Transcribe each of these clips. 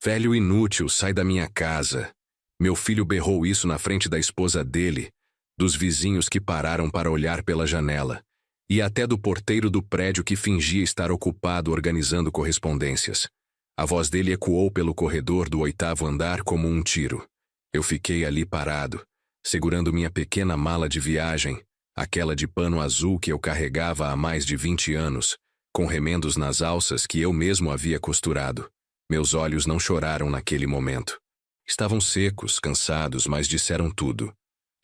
Velho inútil, sai da minha casa. Meu filho berrou isso na frente da esposa dele, dos vizinhos que pararam para olhar pela janela, e até do porteiro do prédio que fingia estar ocupado organizando correspondências. A voz dele ecoou pelo corredor do 8º andar como um tiro. Eu fiquei ali parado, segurando minha pequena mala de viagem, aquela de pano azul que eu carregava há mais de 20 anos, com remendos nas alças que eu mesmo havia costurado. Meus olhos não choraram naquele momento. Estavam secos, cansados, mas disseram tudo.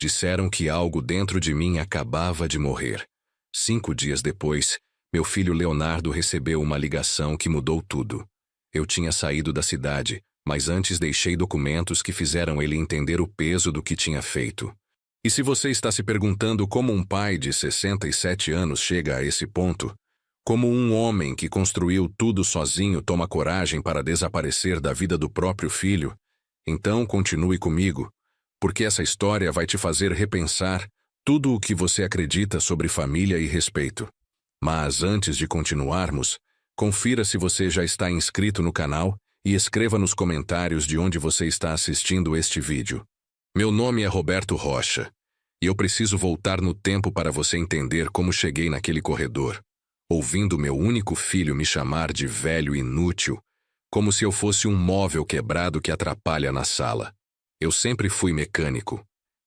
Disseram que algo dentro de mim acabava de morrer. 5 dias depois, meu filho Leonardo recebeu uma ligação que mudou tudo. Eu tinha saído da cidade, mas antes deixei documentos que fizeram ele entender o peso do que tinha feito. E se você está se perguntando como um pai de 67 anos chega a esse ponto, como um homem que construiu tudo sozinho toma coragem para desaparecer da vida do próprio filho, então continue comigo, porque essa história vai te fazer repensar tudo o que você acredita sobre família e respeito. Mas antes de continuarmos, confira se você já está inscrito no canal e escreva nos comentários de onde você está assistindo este vídeo. Meu nome é Roberto Rocha, e eu preciso voltar no tempo para você entender como cheguei naquele corredor, ouvindo meu único filho me chamar de velho inútil, como se eu fosse um móvel quebrado que atrapalha na sala. Eu sempre fui mecânico.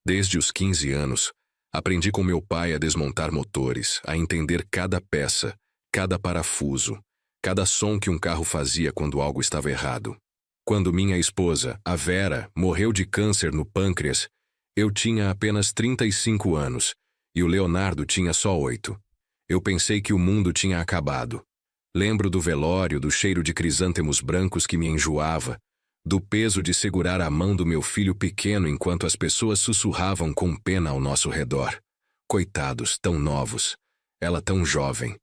Desde os 15 anos, aprendi com meu pai a desmontar motores, a entender cada peça, cada parafuso, cada som que um carro fazia quando algo estava errado. Quando minha esposa, a Vera, morreu de câncer no pâncreas, eu tinha apenas 35 anos e o Leonardo tinha só 8. Eu pensei que o mundo tinha acabado. Lembro do velório, do cheiro de crisântemos brancos que me enjoava, do peso de segurar a mão do meu filho pequeno enquanto as pessoas sussurravam com pena ao nosso redor. Coitados, tão novos. Ela tão jovem.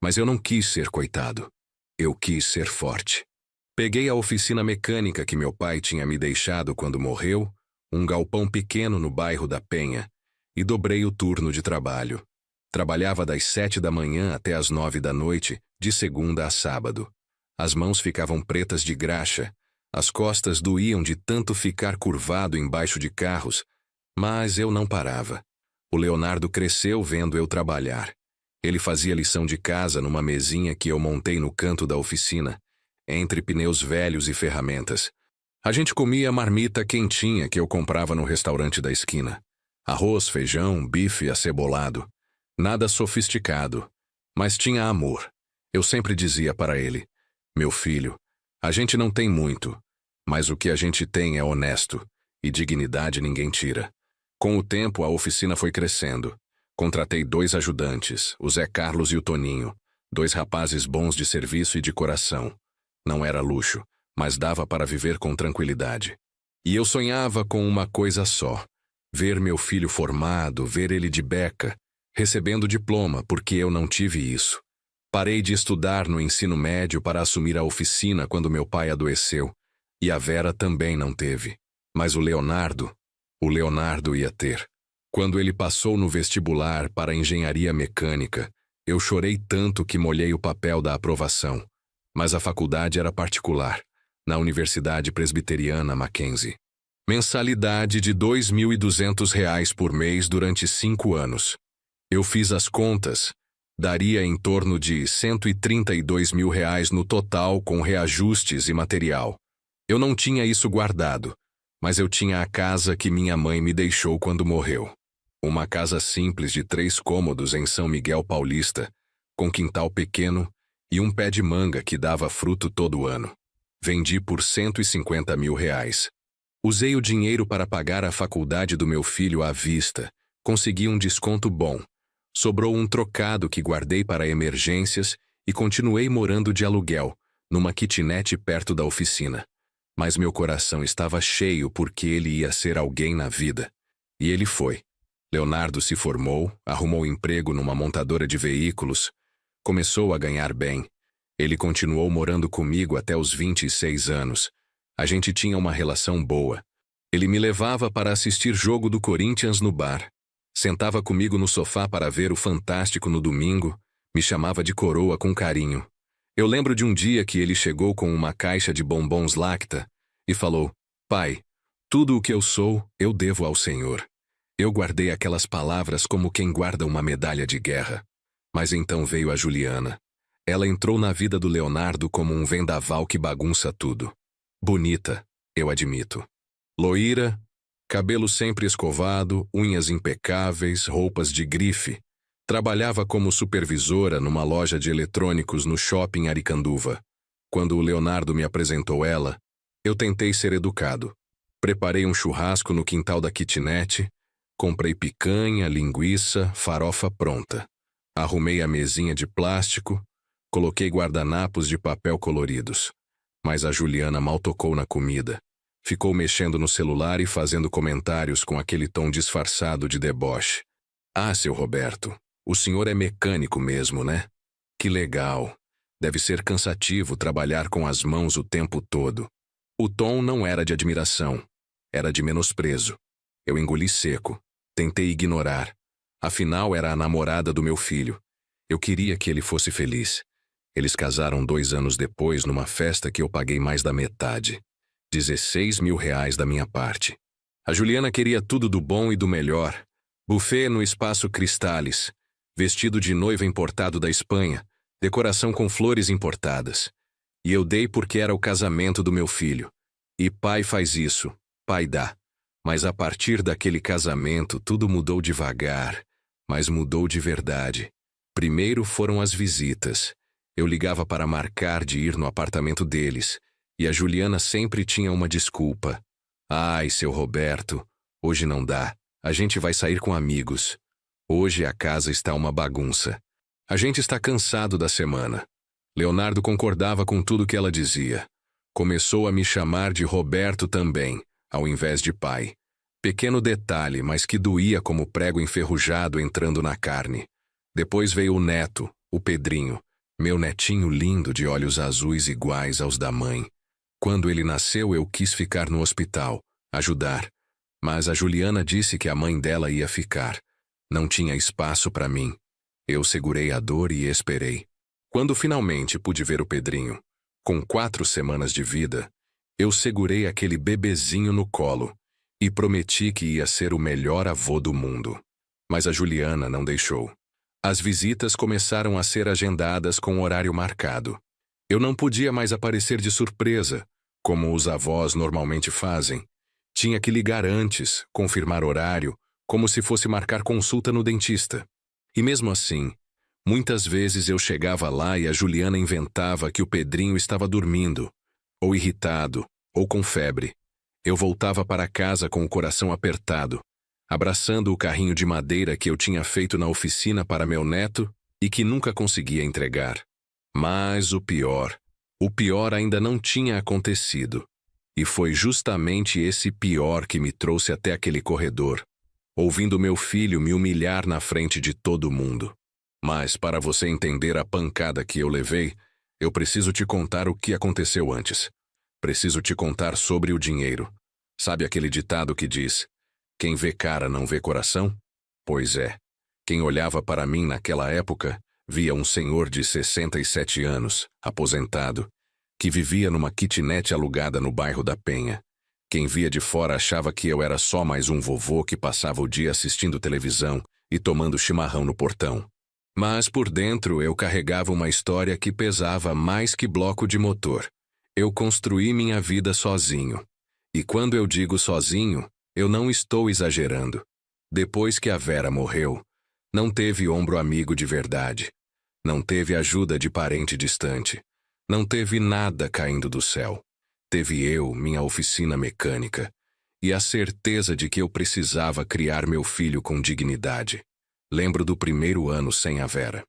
Mas eu não quis ser coitado. Eu quis ser forte. Peguei a oficina mecânica que meu pai tinha me deixado quando morreu, um galpão pequeno no bairro da Penha, e dobrei o turno de trabalho. Trabalhava das 7 da manhã até as 9 da noite, de segunda a sábado. As mãos ficavam pretas de graxa, as costas doíam de tanto ficar curvado embaixo de carros, mas eu não parava. O Leonardo cresceu vendo eu trabalhar. Ele fazia lição de casa numa mesinha que eu montei no canto da oficina, entre pneus velhos e ferramentas. A gente comia marmita quentinha que eu comprava no restaurante da esquina. Arroz, feijão, bife acebolado. Nada sofisticado, mas tinha amor. Eu sempre dizia para ele: meu filho, a gente não tem muito, mas o que a gente tem é honesto, e dignidade ninguém tira. Com o tempo, a oficina foi crescendo. Contratei 2 ajudantes, o Zé Carlos e o Toninho, 2 rapazes bons de serviço e de coração. Não era luxo, mas dava para viver com tranquilidade. E eu sonhava com uma coisa só: ver meu filho formado, ver ele de beca, recebendo diploma, porque eu não tive isso. Parei de estudar no ensino médio para assumir a oficina quando meu pai adoeceu, e a Vera também não teve. Mas o Leonardo ia ter. Quando ele passou no vestibular para engenharia mecânica, eu chorei tanto que molhei o papel da aprovação. Mas a faculdade era particular, na Universidade Presbiteriana Mackenzie. Mensalidade de R$ 2.200 por mês durante 5 anos. Eu fiz as contas, daria em torno de R$ 132 mil no total com reajustes e material. Eu não tinha isso guardado, mas eu tinha a casa que minha mãe me deixou quando morreu. Uma casa simples de 3 cômodos em São Miguel Paulista, com quintal pequeno e um pé de manga que dava fruto todo ano. Vendi por R$ 150 mil. Usei o dinheiro para pagar a faculdade do meu filho à vista, consegui um desconto bom. Sobrou um trocado que guardei para emergências e continuei morando de aluguel, numa kitnet perto da oficina. Mas meu coração estava cheio porque ele ia ser alguém na vida. E ele foi. Leonardo se formou, arrumou emprego numa montadora de veículos, começou a ganhar bem. Ele continuou morando comigo até os 26 anos. A gente tinha uma relação boa. Ele me levava para assistir jogo do Corinthians no bar. Sentava comigo no sofá para ver o Fantástico no domingo, me chamava de coroa com carinho. Eu lembro de um dia que ele chegou com uma caixa de bombons Lacta, e falou: Pai, tudo o que eu sou, eu devo ao Senhor. Eu guardei aquelas palavras como quem guarda uma medalha de guerra. Mas então veio a Juliana. Ela entrou na vida do Leonardo como um vendaval que bagunça tudo. Bonita, eu admito. Loira, cabelo sempre escovado, unhas impecáveis, roupas de grife. Trabalhava como supervisora numa loja de eletrônicos no shopping Aricanduva. Quando o Leonardo me apresentou ela, eu tentei ser educado. Preparei um churrasco no quintal da kitnet, comprei picanha, linguiça, farofa pronta. Arrumei a mesinha de plástico, coloquei guardanapos de papel coloridos. Mas a Juliana mal tocou na comida. Ficou mexendo no celular e fazendo comentários com aquele tom disfarçado de deboche. Ah, seu Roberto, o senhor é mecânico mesmo, né? Que legal. Deve ser cansativo trabalhar com as mãos o tempo todo. O tom não era de admiração, era de menosprezo. Eu engoli seco. Tentei ignorar. Afinal, era a namorada do meu filho. Eu queria que ele fosse feliz. Eles casaram 2 anos depois numa festa que eu paguei mais da metade. 16 mil reais da minha parte. A Juliana queria tudo do bom e do melhor. Buffet no Espaço Cristales. Vestido de noiva importado da Espanha. Decoração com flores importadas. E eu dei porque era o casamento do meu filho. E pai faz isso, pai dá. Mas a partir daquele casamento tudo mudou devagar, mas mudou de verdade. Primeiro foram as visitas. Eu ligava para marcar de ir no apartamento deles, e a Juliana sempre tinha uma desculpa. Ai, seu Roberto, hoje não dá. A gente vai sair com amigos. Hoje a casa está uma bagunça. A gente está cansado da semana. Leonardo concordava com tudo que ela dizia. Começou a me chamar de Roberto também, ao invés de pai. Pequeno detalhe, mas que doía como prego enferrujado entrando na carne. Depois veio o neto, o Pedrinho, meu netinho lindo de olhos azuis iguais aos da mãe. Quando ele nasceu, eu quis ficar no hospital, ajudar. Mas a Juliana disse que a mãe dela ia ficar. Não tinha espaço para mim. Eu segurei a dor e esperei. Quando finalmente pude ver o Pedrinho, com 4 semanas de vida, eu segurei aquele bebezinho no colo e prometi que ia ser o melhor avô do mundo. Mas a Juliana não deixou. As visitas começaram a ser agendadas com horário marcado. Eu não podia mais aparecer de surpresa, como os avós normalmente fazem. Tinha que ligar antes, confirmar horário, como se fosse marcar consulta no dentista. E mesmo assim, muitas vezes eu chegava lá e a Juliana inventava que o Pedrinho estava dormindo, ou irritado, ou com febre. Eu voltava para casa com o coração apertado, abraçando o carrinho de madeira que eu tinha feito na oficina para meu neto e que nunca conseguia entregar. Mas o pior ainda não tinha acontecido. E foi justamente esse pior que me trouxe até aquele corredor, ouvindo meu filho me humilhar na frente de todo mundo. Mas para você entender a pancada que eu levei, eu preciso te contar o que aconteceu antes. Preciso te contar sobre o dinheiro. Sabe aquele ditado que diz: quem vê cara não vê coração? Pois é. Quem olhava para mim naquela época, via um senhor de 67 anos, aposentado, que vivia numa kitnet alugada no bairro da Penha. Quem via de fora achava que eu era só mais um vovô que passava o dia assistindo televisão e tomando chimarrão no portão. Mas por dentro eu carregava uma história que pesava mais que bloco de motor. Eu construí minha vida sozinho. E quando eu digo sozinho, eu não estou exagerando. Depois que a Vera morreu, não teve ombro amigo de verdade. Não teve ajuda de parente distante. Não teve nada caindo do céu. Teve eu, minha oficina mecânica, e a certeza de que eu precisava criar meu filho com dignidade. Lembro do primeiro ano sem a Vera.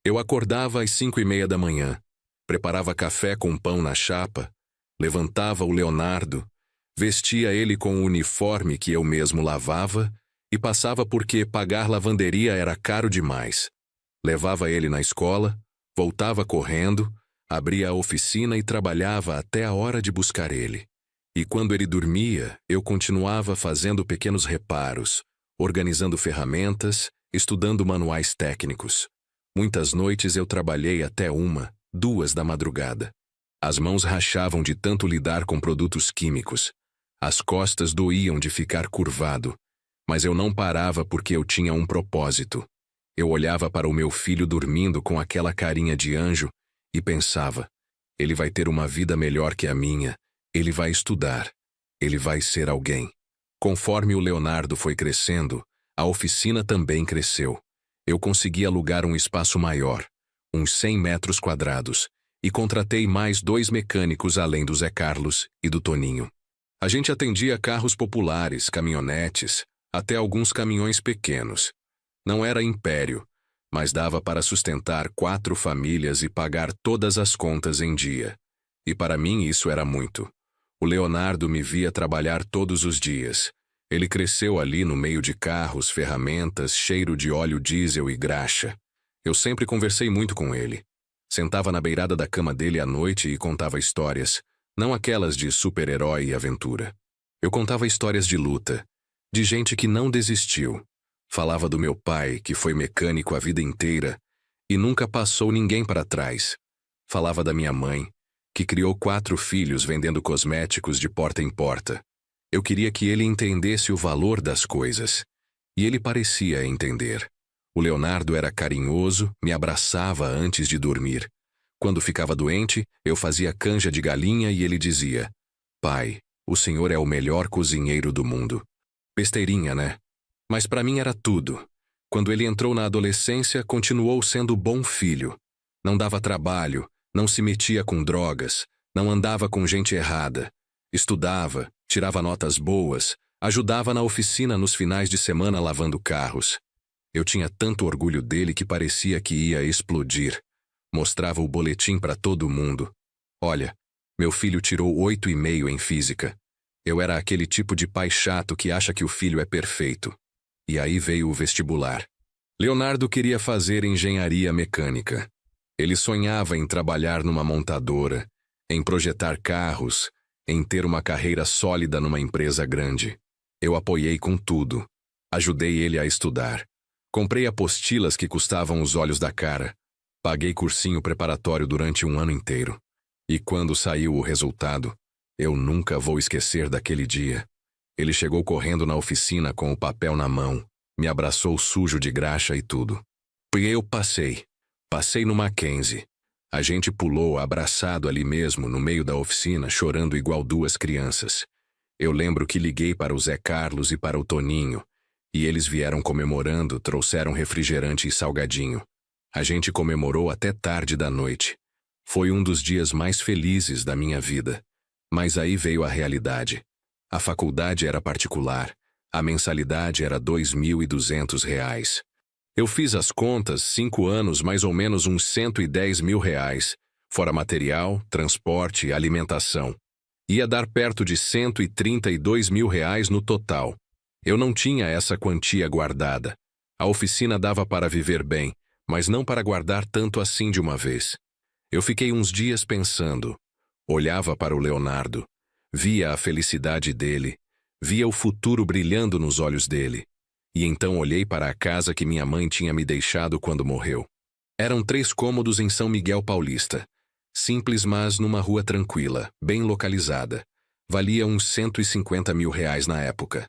Eu acordava às 5:30 da manhã, preparava café com pão na chapa, levantava o Leonardo, vestia ele com o uniforme que eu mesmo lavava e passava porque pagar lavanderia era caro demais. Levava ele na escola, voltava correndo, abria a oficina e trabalhava até a hora de buscar ele. E quando ele dormia, eu continuava fazendo pequenos reparos, organizando ferramentas, estudando manuais técnicos. Muitas noites eu trabalhei até 1, 2 da madrugada. As mãos rachavam de tanto lidar com produtos químicos. As costas doíam de ficar curvado. Mas eu não parava porque eu tinha um propósito. Eu olhava para o meu filho dormindo com aquela carinha de anjo e pensava: ele vai ter uma vida melhor que a minha, ele vai estudar, ele vai ser alguém. Conforme o Leonardo foi crescendo, a oficina também cresceu. Eu consegui alugar um espaço maior, uns 100 metros quadrados, e contratei mais 2 mecânicos além do Zé Carlos e do Toninho. A gente atendia carros populares, caminhonetes, até alguns caminhões pequenos. Não era império, mas dava para sustentar 4 famílias e pagar todas as contas em dia. E para mim isso era muito. O Leonardo me via trabalhar todos os dias. Ele cresceu ali no meio de carros, ferramentas, cheiro de óleo diesel e graxa. Eu sempre conversei muito com ele. Sentava na beirada da cama dele à noite e contava histórias, não aquelas de super-herói e aventura. Eu contava histórias de luta, de gente que não desistiu. Falava do meu pai, que foi mecânico a vida inteira e nunca passou ninguém para trás. Falava da minha mãe, que criou 4 filhos vendendo cosméticos de porta em porta. Eu queria que ele entendesse o valor das coisas. E ele parecia entender. O Leonardo era carinhoso, me abraçava antes de dormir. Quando ficava doente, eu fazia canja de galinha e ele dizia: "Pai, o senhor é o melhor cozinheiro do mundo." Besteirinha, né? Mas para mim era tudo. Quando ele entrou na adolescência, continuou sendo bom filho. Não dava trabalho, não se metia com drogas, não andava com gente errada. Estudava, tirava notas boas, ajudava na oficina nos finais de semana lavando carros. Eu tinha tanto orgulho dele que parecia que ia explodir. Mostrava o boletim para todo mundo. Olha, meu filho tirou 8,5 em física. Eu era aquele tipo de pai chato que acha que o filho é perfeito. E aí veio o vestibular. Leonardo queria fazer engenharia mecânica. Ele sonhava em trabalhar numa montadora, em projetar carros, em ter uma carreira sólida numa empresa grande. Eu apoiei com tudo. Ajudei ele a estudar. Comprei apostilas que custavam os olhos da cara. Paguei cursinho preparatório durante 1 ano inteiro. E quando saiu o resultado, eu nunca vou esquecer daquele dia. Ele chegou correndo na oficina com o papel na mão, me abraçou sujo de graxa e tudo. E eu passei. Passei no Mackenzie. A gente pulou abraçado ali mesmo, no meio da oficina, chorando igual 2 crianças. Eu lembro que liguei para o Zé Carlos e para o Toninho, e eles vieram comemorando, trouxeram refrigerante e salgadinho. A gente comemorou até tarde da noite. Foi um dos dias mais felizes da minha vida. Mas aí veio a realidade. A faculdade era particular. A mensalidade era R$ 2.200. Eu fiz as contas, 5 anos, mais ou menos uns R$ 110 mil, fora material, transporte e alimentação. Ia dar perto de R$ 132 mil no total. Eu não tinha essa quantia guardada. A oficina dava para viver bem, mas não para guardar tanto assim de uma vez. Eu fiquei uns dias pensando. Olhava para o Leonardo. Via a felicidade dele. Via o futuro brilhando nos olhos dele. E então olhei para a casa que minha mãe tinha me deixado quando morreu. Eram 3 cômodos em São Miguel Paulista. Simples, mas numa rua tranquila, bem localizada. Valia uns R$ 150 mil na época.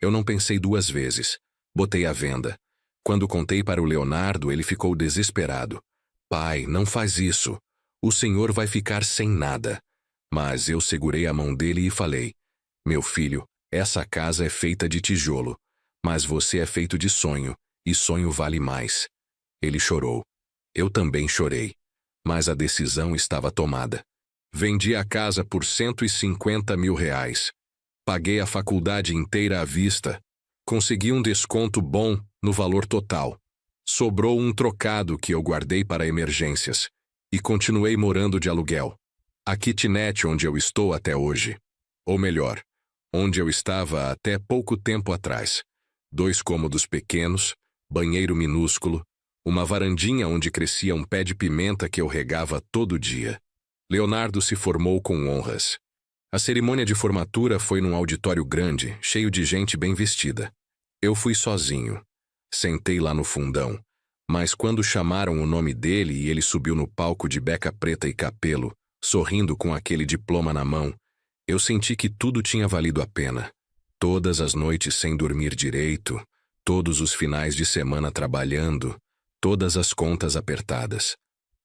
Eu não pensei 2 vezes. Botei à venda. Quando contei para o Leonardo, ele ficou desesperado. "Pai, não faz isso. O senhor vai ficar sem nada." Mas eu segurei a mão dele e falei: "Meu filho, essa casa é feita de tijolo. Mas você é feito de sonho, e sonho vale mais." Ele chorou. Eu também chorei. Mas a decisão estava tomada. Vendi a casa por R$ 150 mil. Paguei a faculdade inteira à vista. Consegui um desconto bom no valor total. Sobrou um trocado que eu guardei para emergências. E continuei morando de aluguel. A kitnet onde eu estou até hoje. Ou melhor, onde eu estava até pouco tempo atrás. 2 cômodos pequenos, banheiro minúsculo, uma varandinha onde crescia um pé de pimenta que eu regava todo dia. Leonardo se formou com honras. A cerimônia de formatura foi num auditório grande, cheio de gente bem vestida. Eu fui sozinho. Sentei lá no fundão. Mas quando chamaram o nome dele e ele subiu no palco de beca preta e capelo, sorrindo com aquele diploma na mão, eu senti que tudo tinha valido a pena. Todas as noites sem dormir direito, todos os finais de semana trabalhando, todas as contas apertadas.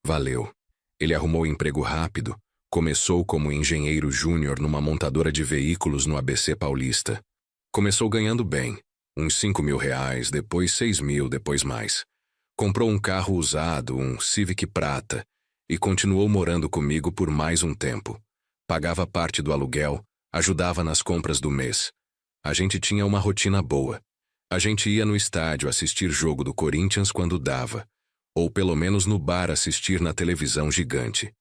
Valeu. Ele arrumou emprego rápido, começou como engenheiro júnior numa montadora de veículos no ABC Paulista. Começou ganhando bem, uns R$ 5.000, depois 6.000, depois mais. Comprou um carro usado, um Civic prata, e continuou morando comigo por mais um tempo. Pagava parte do aluguel, ajudava nas compras do mês. A gente tinha uma rotina boa. A gente ia no estádio assistir jogo do Corinthians quando dava, ou pelo menos no bar assistir na televisão gigante.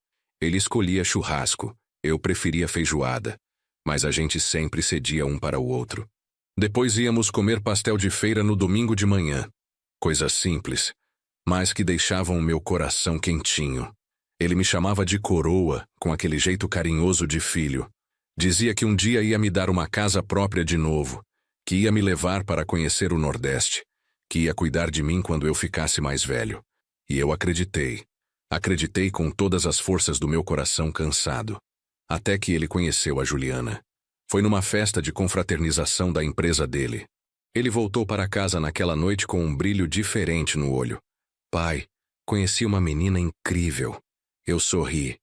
Ele escolhia churrasco, eu preferia feijoada, mas a gente sempre cedia um para o outro. Depois íamos comer pastel de feira no domingo de manhã. Coisas simples, mas que deixavam o meu coração quentinho. Ele me chamava de coroa, com aquele jeito carinhoso de filho. Dizia que um dia ia me dar uma casa própria de novo, que ia me levar para conhecer o Nordeste, que ia cuidar de mim quando eu ficasse mais velho. E eu acreditei. Acreditei com todas as forças do meu coração cansado. Até que ele conheceu a Juliana. Foi numa festa de confraternização da empresa dele. Ele voltou para casa naquela noite com um brilho diferente no olho. Pai, conheci uma menina incrível. Eu sorri.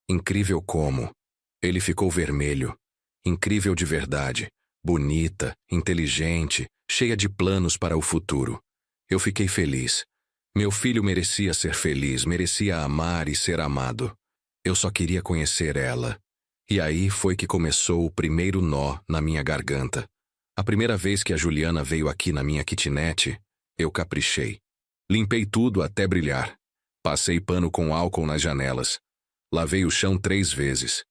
Incrível como? Ele ficou vermelho. Incrível de verdade. Bonita, inteligente, cheia de planos para o futuro. Eu fiquei feliz. Meu filho merecia ser feliz, merecia amar e ser amado. Eu só queria conhecer ela. E aí foi que começou o primeiro nó na minha garganta. A primeira vez que a Juliana veio aqui na minha kitnet, eu caprichei. Limpei tudo até brilhar. Passei pano com álcool nas janelas. Lavei o chão 3 vezes.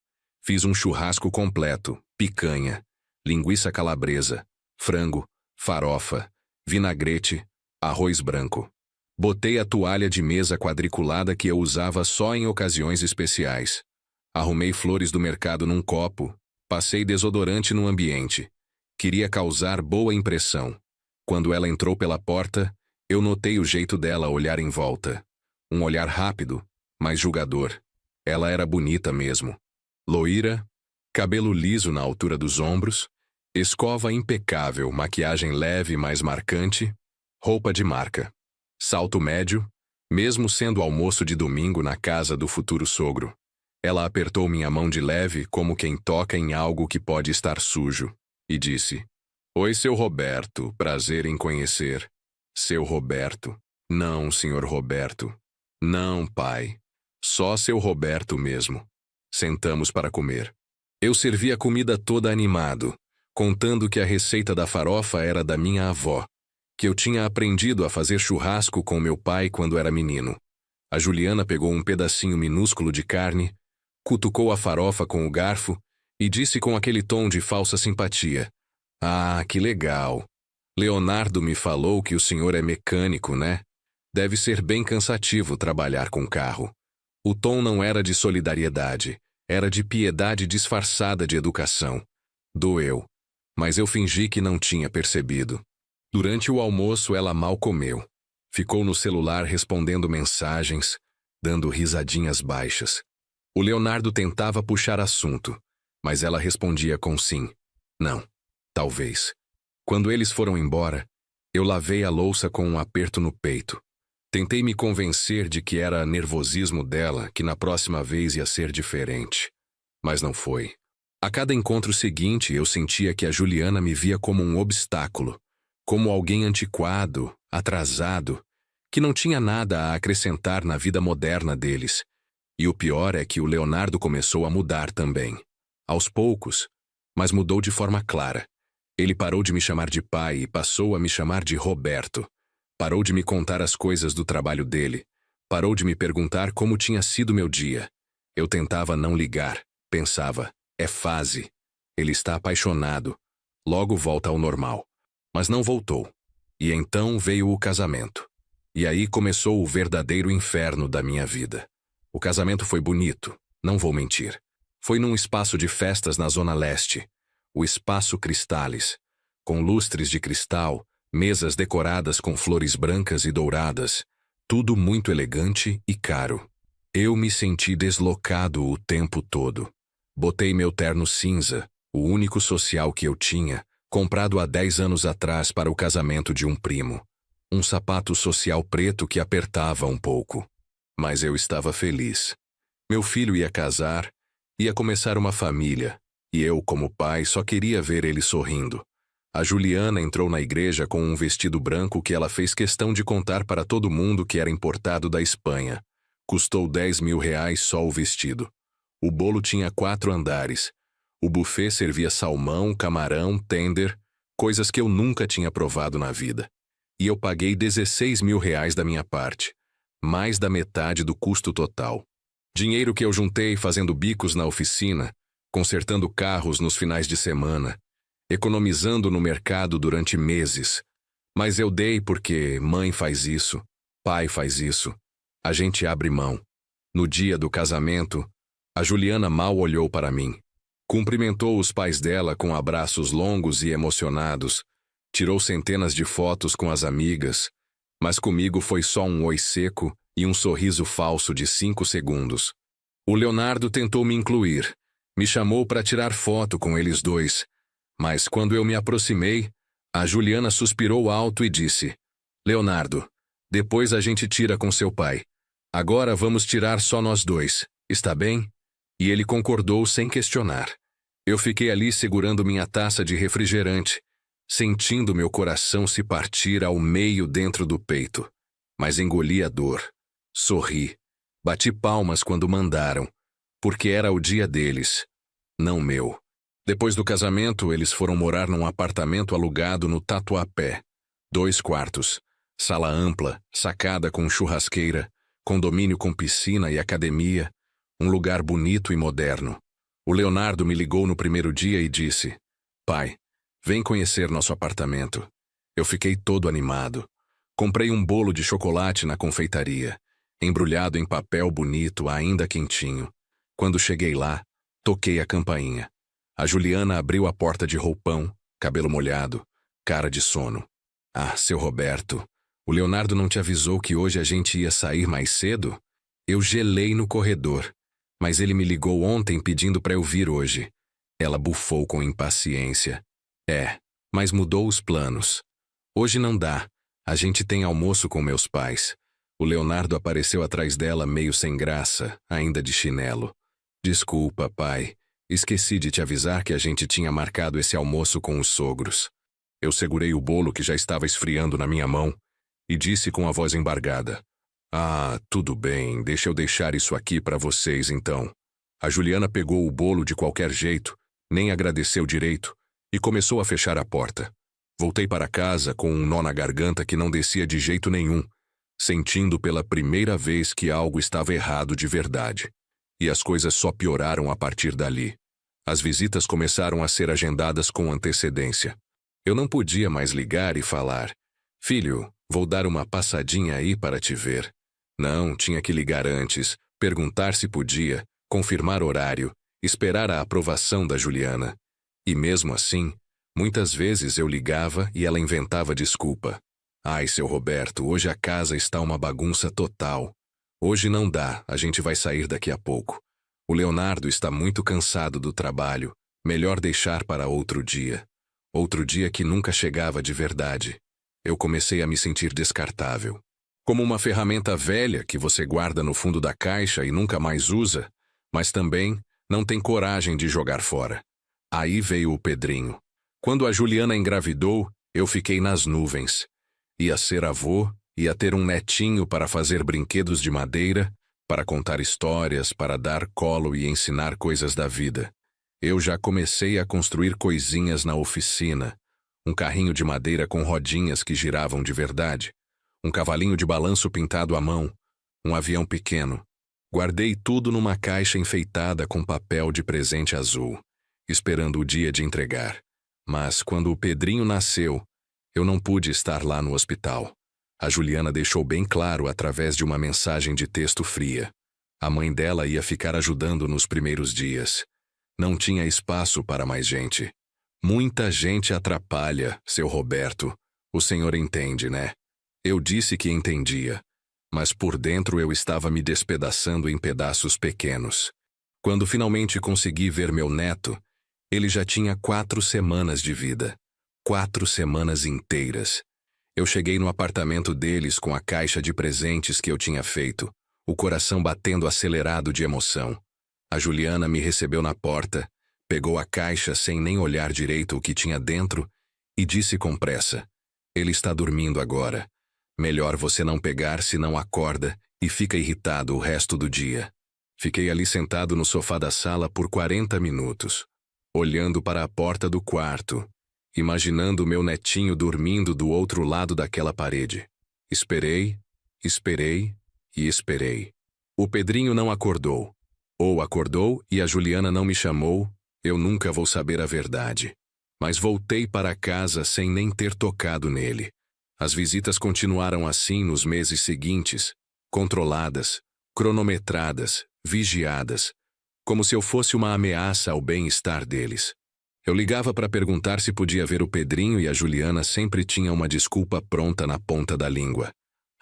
Fiz um churrasco completo, picanha, linguiça calabresa, frango, farofa, vinagrete, arroz branco. Botei a toalha de mesa quadriculada que eu usava só em ocasiões especiais. Arrumei flores do mercado num copo, passei desodorante no ambiente. Queria causar boa impressão. Quando ela entrou pela porta, eu notei o jeito dela olhar em volta. Um olhar rápido, mas julgador. Ela era bonita mesmo. Loira, cabelo liso na altura dos ombros, escova impecável, maquiagem leve mas marcante, roupa de marca. Salto médio, mesmo sendo almoço de domingo na casa do futuro sogro. Ela apertou minha mão de leve como quem toca em algo que pode estar sujo, e disse: Oi, seu Roberto, prazer em conhecer. Seu Roberto. Não, senhor Roberto. Não, pai. Só seu Roberto mesmo. Sentamos para comer. Eu servi a comida toda animado, contando que a receita da farofa era da minha avó, que eu tinha aprendido a fazer churrasco com meu pai quando era menino. A Juliana pegou um pedacinho minúsculo de carne, cutucou a farofa com o garfo e disse com aquele tom de falsa simpatia: Ah, que legal. Leonardo me falou que o senhor é mecânico, né? Deve ser bem cansativo trabalhar com carro. O tom não era de solidariedade, era de piedade disfarçada de educação. Doeu, mas eu fingi que não tinha percebido. Durante o almoço ela mal comeu. Ficou no celular respondendo mensagens, dando risadinhas baixas. O Leonardo tentava puxar assunto, mas ela respondia com sim, não, talvez. Quando eles foram embora, eu lavei a louça com um aperto no peito. Tentei me convencer de que era nervosismo dela, que na próxima vez ia ser diferente. Mas não foi. A cada encontro seguinte, eu sentia que a Juliana me via como um obstáculo, como alguém antiquado, atrasado, que não tinha nada a acrescentar na vida moderna deles. E o pior é que o Leonardo começou a mudar também. Aos poucos, mas mudou de forma clara. Ele parou de me chamar de pai e passou a me chamar de Roberto. Parou de me contar as coisas do trabalho dele. Parou de me perguntar como tinha sido meu dia. Eu tentava não ligar. Pensava, é fase. Ele está apaixonado. Logo volta ao normal. Mas não voltou. E então veio o casamento. E aí começou o verdadeiro inferno da minha vida. O casamento foi bonito, não vou mentir. Foi num espaço de festas na Zona Leste, o Espaço Cristales, com lustres de cristal, mesas decoradas com flores brancas e douradas, tudo muito elegante e caro. Eu me senti deslocado o tempo todo. Botei meu terno cinza, o único social que eu tinha, comprado há 10 anos atrás para o casamento de um primo. Um sapato social preto que apertava um pouco. Mas eu estava feliz. Meu filho ia casar, ia começar uma família, e eu, como pai, só queria ver ele sorrindo. A Juliana entrou na igreja com um vestido branco que ela fez questão de contar para todo mundo que era importado da Espanha. Custou R$ 10.000 só o vestido. O bolo tinha 4 andares. O buffet servia salmão, camarão, tender, coisas que eu nunca tinha provado na vida. E eu paguei R$ 16.000 da minha parte, mais da metade do custo total. Dinheiro que eu juntei fazendo bicos na oficina, consertando carros nos finais de semana, economizando no mercado durante meses. Mas eu dei porque mãe faz isso, pai faz isso. A gente abre mão. No dia do casamento, a Juliana mal olhou para mim. Cumprimentou os pais dela com abraços longos e emocionados, tirou centenas de fotos com as amigas, mas comigo foi só um oi seco e um sorriso falso de 5 segundos. O Leonardo tentou me incluir, me chamou para tirar foto com eles dois, mas quando eu me aproximei, a Juliana suspirou alto e disse: Leonardo, depois a gente tira com seu pai. Agora vamos tirar só nós dois, está bem? E ele concordou sem questionar. Eu fiquei ali segurando minha taça de refrigerante, sentindo meu coração se partir ao meio dentro do peito. Mas engoli a dor. Sorri. Bati palmas quando mandaram, porque era o dia deles, não meu. Depois do casamento, eles foram morar num apartamento alugado no Tatuapé. 2 quartos, sala ampla, sacada com churrasqueira, condomínio com piscina e academia, um lugar bonito e moderno. O Leonardo me ligou no primeiro dia e disse: Pai, vem conhecer nosso apartamento. Eu fiquei todo animado. Comprei um bolo de chocolate na confeitaria, embrulhado em papel bonito, ainda quentinho. Quando cheguei lá, toquei a campainha. A Juliana abriu a porta de roupão, cabelo molhado, cara de sono. Ah, seu Roberto, o Leonardo não te avisou que hoje a gente ia sair mais cedo? Eu gelei no corredor, mas ele me ligou ontem pedindo para eu vir hoje. Ela bufou com impaciência. Mas mudou os planos. Hoje não dá, a gente tem almoço com meus pais. O Leonardo apareceu atrás dela meio sem graça, ainda de chinelo. Desculpa, pai. Esqueci de te avisar que a gente tinha marcado esse almoço com os sogros. Eu segurei o bolo que já estava esfriando na minha mão e disse com a voz embargada: Ah, tudo bem, deixa eu deixar isso aqui para vocês então. A Juliana pegou o bolo de qualquer jeito, nem agradeceu direito, e começou a fechar a porta. Voltei para casa com um nó na garganta que não descia de jeito nenhum, sentindo pela primeira vez que algo estava errado de verdade. E as coisas só pioraram a partir dali. As visitas começaram a ser agendadas com antecedência. Eu não podia mais ligar e falar: Filho, vou dar uma passadinha aí para te ver. Não, tinha que ligar antes, perguntar se podia, confirmar horário, esperar a aprovação da Juliana. E mesmo assim, muitas vezes eu ligava e ela inventava desculpa. Ai, seu Roberto, hoje a casa está uma bagunça total. Hoje não dá, a gente vai sair daqui a pouco. O Leonardo está muito cansado do trabalho, melhor deixar para outro dia. Outro dia que nunca chegava de verdade. Eu comecei a me sentir descartável. Como uma ferramenta velha que você guarda no fundo da caixa e nunca mais usa, mas também não tem coragem de jogar fora. Aí veio o Pedrinho. Quando a Juliana engravidou, eu fiquei nas nuvens. Ia ser avô, ia ter um netinho para fazer brinquedos de madeira, para contar histórias, para dar colo e ensinar coisas da vida. Eu já comecei a construir coisinhas na oficina. Um carrinho de madeira com rodinhas que giravam de verdade. Um cavalinho de balanço pintado à mão. Um avião pequeno. Guardei tudo numa caixa enfeitada com papel de presente azul, esperando o dia de entregar. Mas quando o Pedrinho nasceu, eu não pude estar lá no hospital. A Juliana deixou bem claro através de uma mensagem de texto fria. A mãe dela ia ficar ajudando nos primeiros dias. Não tinha espaço para mais gente. Muita gente atrapalha, seu Roberto. O senhor entende, né? Eu disse que entendia. mas por dentro eu estava me despedaçando em pedaços pequenos. Quando finalmente consegui ver meu neto, ele já tinha 4 semanas de vida. 4 semanas inteiras. Eu cheguei no apartamento deles com a caixa de presentes que eu tinha feito, o coração batendo acelerado de emoção. A Juliana me recebeu na porta, pegou a caixa sem nem olhar direito o que tinha dentro e disse com pressa: "Ele está dormindo agora. Melhor você não pegar, senão acorda e fica irritado o resto do dia." Fiquei ali sentado no sofá da sala por 40 minutos, olhando para a porta do quarto, imaginando meu netinho dormindo do outro lado daquela parede. Esperei, esperei e esperei. O Pedrinho não acordou. Ou acordou e a Juliana não me chamou, eu nunca vou saber a verdade. Mas voltei para casa sem nem ter tocado nele. As visitas continuaram assim nos meses seguintes, controladas, cronometradas, vigiadas, como se eu fosse uma ameaça ao bem-estar deles. Eu ligava para perguntar se podia ver o Pedrinho e a Juliana sempre tinha uma desculpa pronta na ponta da língua.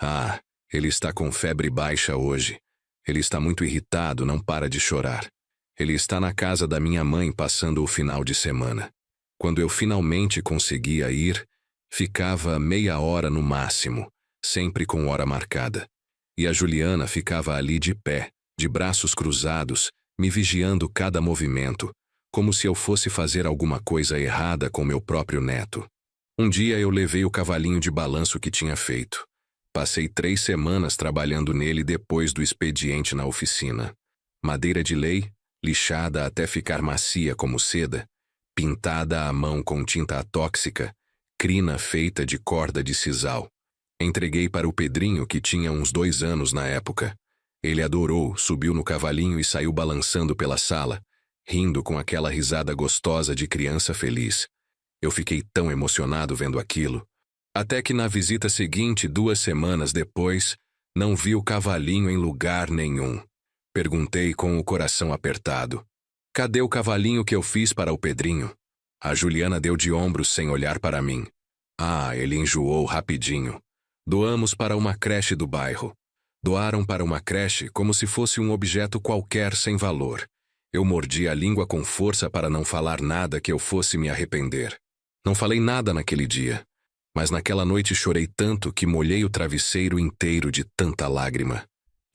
"Ah, ele está com febre baixa hoje. Ele está muito irritado, não para de chorar. Ele está na casa da minha mãe passando o final de semana." Quando eu finalmente conseguia ir, ficava meia hora no máximo, sempre com hora marcada. E a Juliana ficava ali de pé, de braços cruzados, me vigiando cada movimento, como se eu fosse fazer alguma coisa errada com meu próprio neto. Um dia eu levei o cavalinho de balanço que tinha feito. Passei 3 semanas trabalhando nele depois do expediente na oficina. Madeira de lei, lixada até ficar macia como seda, pintada à mão com tinta tóxica, crina feita de corda de sisal. Entreguei para o Pedrinho, que tinha uns 2 anos na época. Ele adorou, subiu no cavalinho e saiu balançando pela sala, rindo com aquela risada gostosa de criança feliz. Eu fiquei tão emocionado vendo aquilo. Até que na visita seguinte, 2 semanas depois, não vi o cavalinho em lugar nenhum. Perguntei com o coração apertado: "Cadê o cavalinho que eu fiz para o Pedrinho?" A Juliana deu de ombros sem olhar para mim. "Ah, ele enjoou rapidinho. Doamos para uma creche do bairro." Doaram para uma creche como se fosse um objeto qualquer sem valor. Eu mordi a língua com força para não falar nada que eu fosse me arrepender. Não falei nada naquele dia, mas naquela noite chorei tanto que molhei o travesseiro inteiro de tanta lágrima.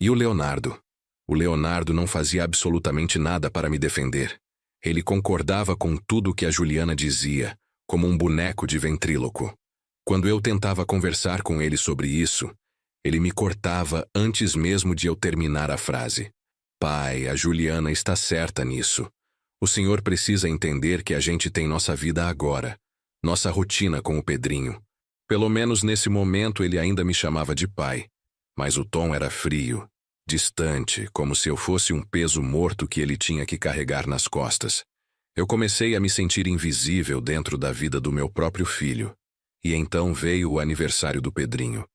E o Leonardo? O Leonardo não fazia absolutamente nada para me defender. Ele concordava com tudo que a Juliana dizia, como um boneco de ventríloco. Quando eu tentava conversar com ele sobre isso, ele me cortava antes mesmo de eu terminar a frase. "Pai, a Juliana está certa nisso. O senhor precisa entender que a gente tem nossa vida agora, nossa rotina com o Pedrinho." Pelo menos nesse momento ele ainda me chamava de pai, mas o tom era frio, distante, como se eu fosse um peso morto que ele tinha que carregar nas costas. Eu comecei a me sentir invisível dentro da vida do meu próprio filho. E então veio o aniversário do Pedrinho.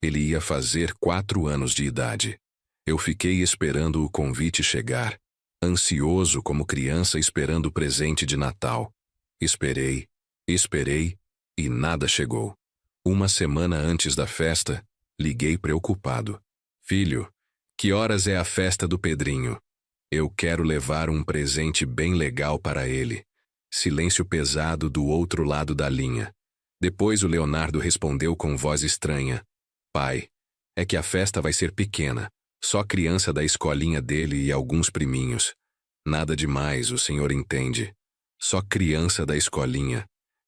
Ele ia fazer 4 anos de idade. Eu fiquei esperando o convite chegar, ansioso como criança esperando o presente de Natal. Esperei, esperei e nada chegou. Uma semana antes da festa, liguei preocupado. "Filho, que horas é a festa do Pedrinho? Eu quero levar um presente bem legal para ele." Silêncio pesado do outro lado da linha. Depois o Leonardo respondeu com voz estranha: "Pai, é que a festa vai ser pequena. Só criança da escolinha dele e alguns priminhos. Nada demais, o senhor entende. Só criança da escolinha.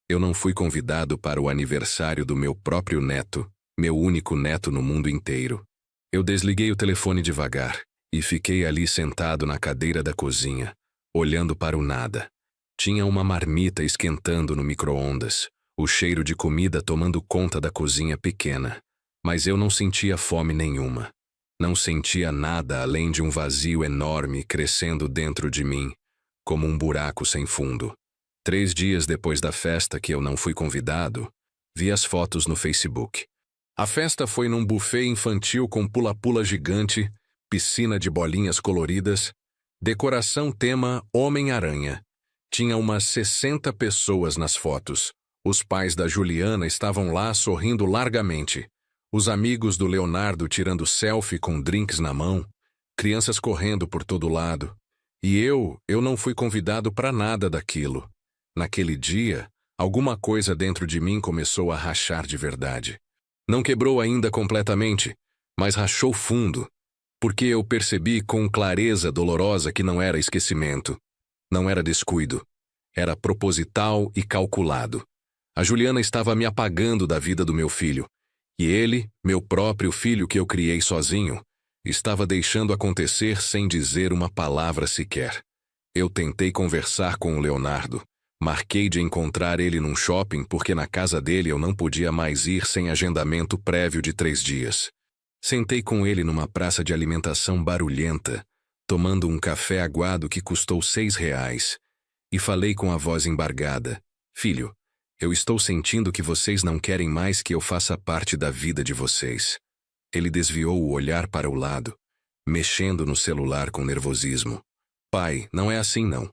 Eu não fui convidado para o aniversário do meu próprio neto, meu único neto no mundo inteiro." Eu desliguei o telefone devagar e fiquei ali sentado na cadeira da cozinha, olhando para o nada. Tinha uma marmita esquentando no micro-ondas, o cheiro de comida tomando conta da cozinha pequena, mas eu não sentia fome nenhuma. Não sentia nada além de um vazio enorme crescendo dentro de mim, como um buraco sem fundo. 3 dias depois da festa que eu não fui convidado, vi as fotos no Facebook. A festa foi num buffet infantil com pula-pula gigante, piscina de bolinhas coloridas, decoração tema Homem-Aranha. Tinha umas 60 pessoas nas fotos. Os pais da Juliana estavam lá sorrindo largamente. Os amigos do Leonardo tirando selfie com drinks na mão, crianças correndo por todo lado. E eu não fui convidado para nada daquilo. Naquele dia, alguma coisa dentro de mim começou a rachar de verdade. Não quebrou ainda completamente, mas rachou fundo, porque eu percebi com clareza dolorosa que não era esquecimento, não era descuido, era proposital e calculado. A Juliana estava me apagando da vida do meu filho, e ele, meu próprio filho que eu criei sozinho, estava deixando acontecer sem dizer uma palavra sequer. Eu tentei conversar com o Leonardo. Marquei de encontrar ele num shopping porque na casa dele eu não podia mais ir sem agendamento prévio de 3 dias. Sentei com ele numa praça de alimentação barulhenta, tomando um café aguado que custou R$ 6, e falei com a voz embargada: "Filho, eu estou sentindo que vocês não querem mais que eu faça parte da vida de vocês." Ele desviou o olhar para o lado, mexendo no celular com nervosismo. "Pai, não é assim não.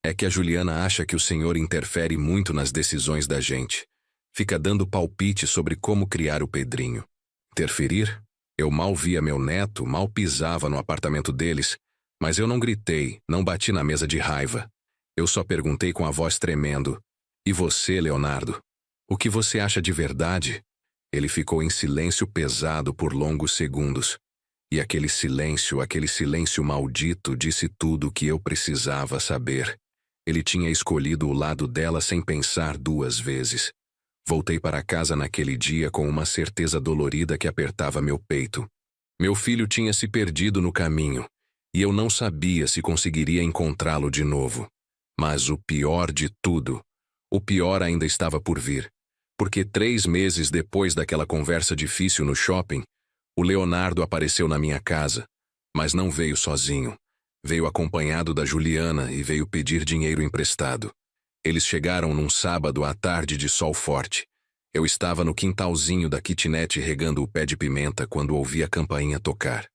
É que a Juliana acha que o senhor interfere muito nas decisões da gente. Fica dando palpite sobre como criar o Pedrinho." Interferir? Eu mal via meu neto, mal pisava no apartamento deles, mas eu não gritei, não bati na mesa de raiva. Eu só perguntei com a voz tremendo: "E você, Leonardo? O que você acha de verdade?" Ele ficou em silêncio pesado por longos segundos. E aquele silêncio maldito disse tudo o que eu precisava saber. Ele tinha escolhido o lado dela sem pensar 2 vezes. Voltei para casa naquele dia com uma certeza dolorida que apertava meu peito. Meu filho tinha se perdido no caminho, e eu não sabia se conseguiria encontrá-lo de novo. Mas o pior de tudo, o pior ainda estava por vir. Porque 3 meses depois daquela conversa difícil no shopping, o Leonardo apareceu na minha casa, mas não veio sozinho. Veio acompanhado da Juliana e veio pedir dinheiro emprestado. Eles chegaram num sábado à tarde de sol forte. Eu estava no quintalzinho da kitnet regando o pé de pimenta quando ouvi a campainha tocar.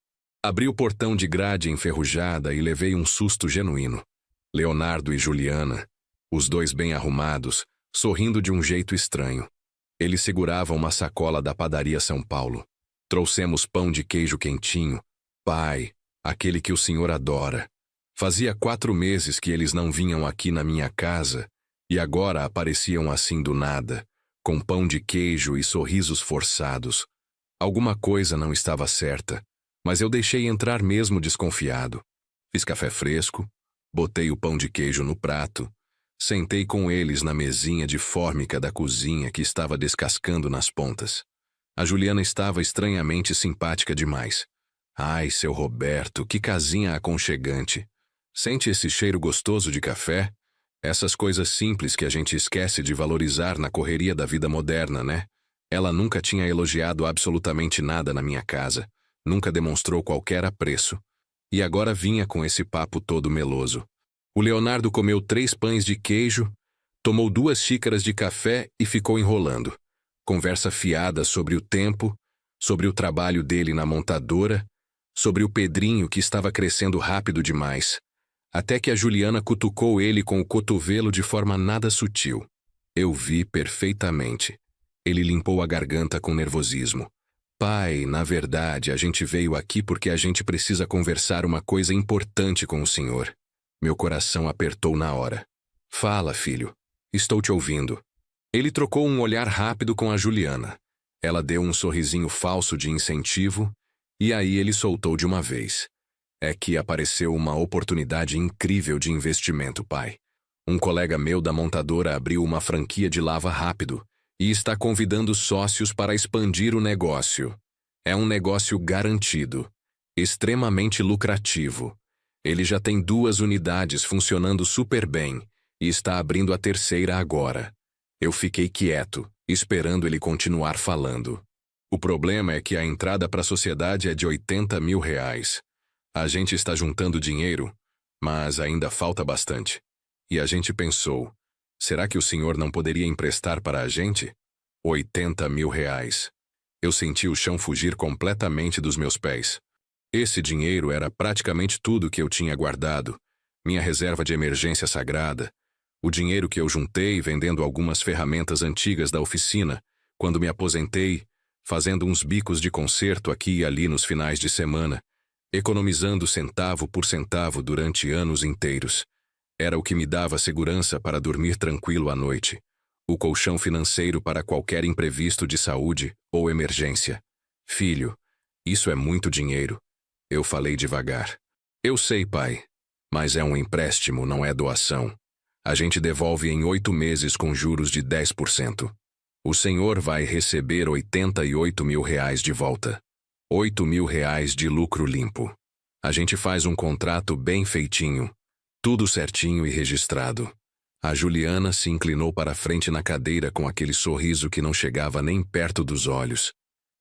Abri o portão de grade enferrujada e levei um susto genuíno. Leonardo e Juliana, os dois bem arrumados, sorrindo de um jeito estranho. Eles seguravam uma sacola da padaria São Paulo. Trouxemos pão de queijo quentinho. "Pai, aquele que o senhor adora." Fazia 4 meses que eles não vinham aqui na minha casa, e agora apareciam assim do nada, com pão de queijo e sorrisos forçados. Alguma coisa não estava certa, mas eu deixei entrar mesmo desconfiado. Fiz café fresco, botei o pão de queijo no prato, sentei com eles na mesinha de fórmica da cozinha que estava descascando nas pontas. A Juliana estava estranhamente simpática demais. "Ai, seu Roberto, que casinha aconchegante. Sente esse cheiro gostoso de café? Essas coisas simples que a gente esquece de valorizar na correria da vida moderna, né?" Ela nunca tinha elogiado absolutamente nada na minha casa, nunca demonstrou qualquer apreço. E agora vinha com esse papo todo meloso. O Leonardo comeu 3 pães de queijo, tomou 2 xícaras de café e ficou enrolando. Conversa fiada sobre o tempo, sobre o trabalho dele na montadora, sobre o Pedrinho que estava crescendo rápido demais, até que a Juliana cutucou ele com o cotovelo de forma nada sutil. Eu vi perfeitamente. Ele limpou a garganta com nervosismo. "Pai, na verdade, a gente veio aqui porque a gente precisa conversar uma coisa importante com o senhor." Meu coração apertou na hora. "Fala, filho. Estou te ouvindo." Ele trocou um olhar rápido com a Juliana. Ela deu um sorrisinho falso de incentivo, e aí ele soltou de uma vez. "É que apareceu uma oportunidade incrível de investimento, pai. Um colega meu da montadora abriu uma franquia de lava rápido e está convidando sócios para expandir o negócio. É um negócio garantido, extremamente lucrativo. Ele já tem 2 unidades funcionando super bem e está abrindo a 3ª agora." Eu fiquei quieto, esperando ele continuar falando. "O problema é que a entrada para a sociedade é de R$ 80 mil. A gente está juntando dinheiro, mas ainda falta bastante. E a gente pensou, será que o senhor não poderia emprestar para a gente? R$ 80 mil. Eu senti o chão fugir completamente dos meus pés. Esse dinheiro era praticamente tudo que eu tinha guardado, minha reserva de emergência sagrada, o dinheiro que eu juntei vendendo algumas ferramentas antigas da oficina, quando me aposentei, fazendo uns bicos de concerto aqui e ali nos finais de semana, economizando centavo por centavo durante anos inteiros. Era o que me dava segurança para dormir tranquilo à noite, o colchão financeiro para qualquer imprevisto de saúde ou emergência. Filho, isso é muito dinheiro. Eu falei devagar. Eu sei, pai, mas é um empréstimo, não é doação. A gente devolve em 8 meses com juros de 10%. O senhor vai receber R$88 mil de volta. R$8 mil de lucro limpo. A gente faz um contrato bem feitinho, tudo certinho e registrado. A Juliana se inclinou para a frente na cadeira com aquele sorriso que não chegava nem perto dos olhos.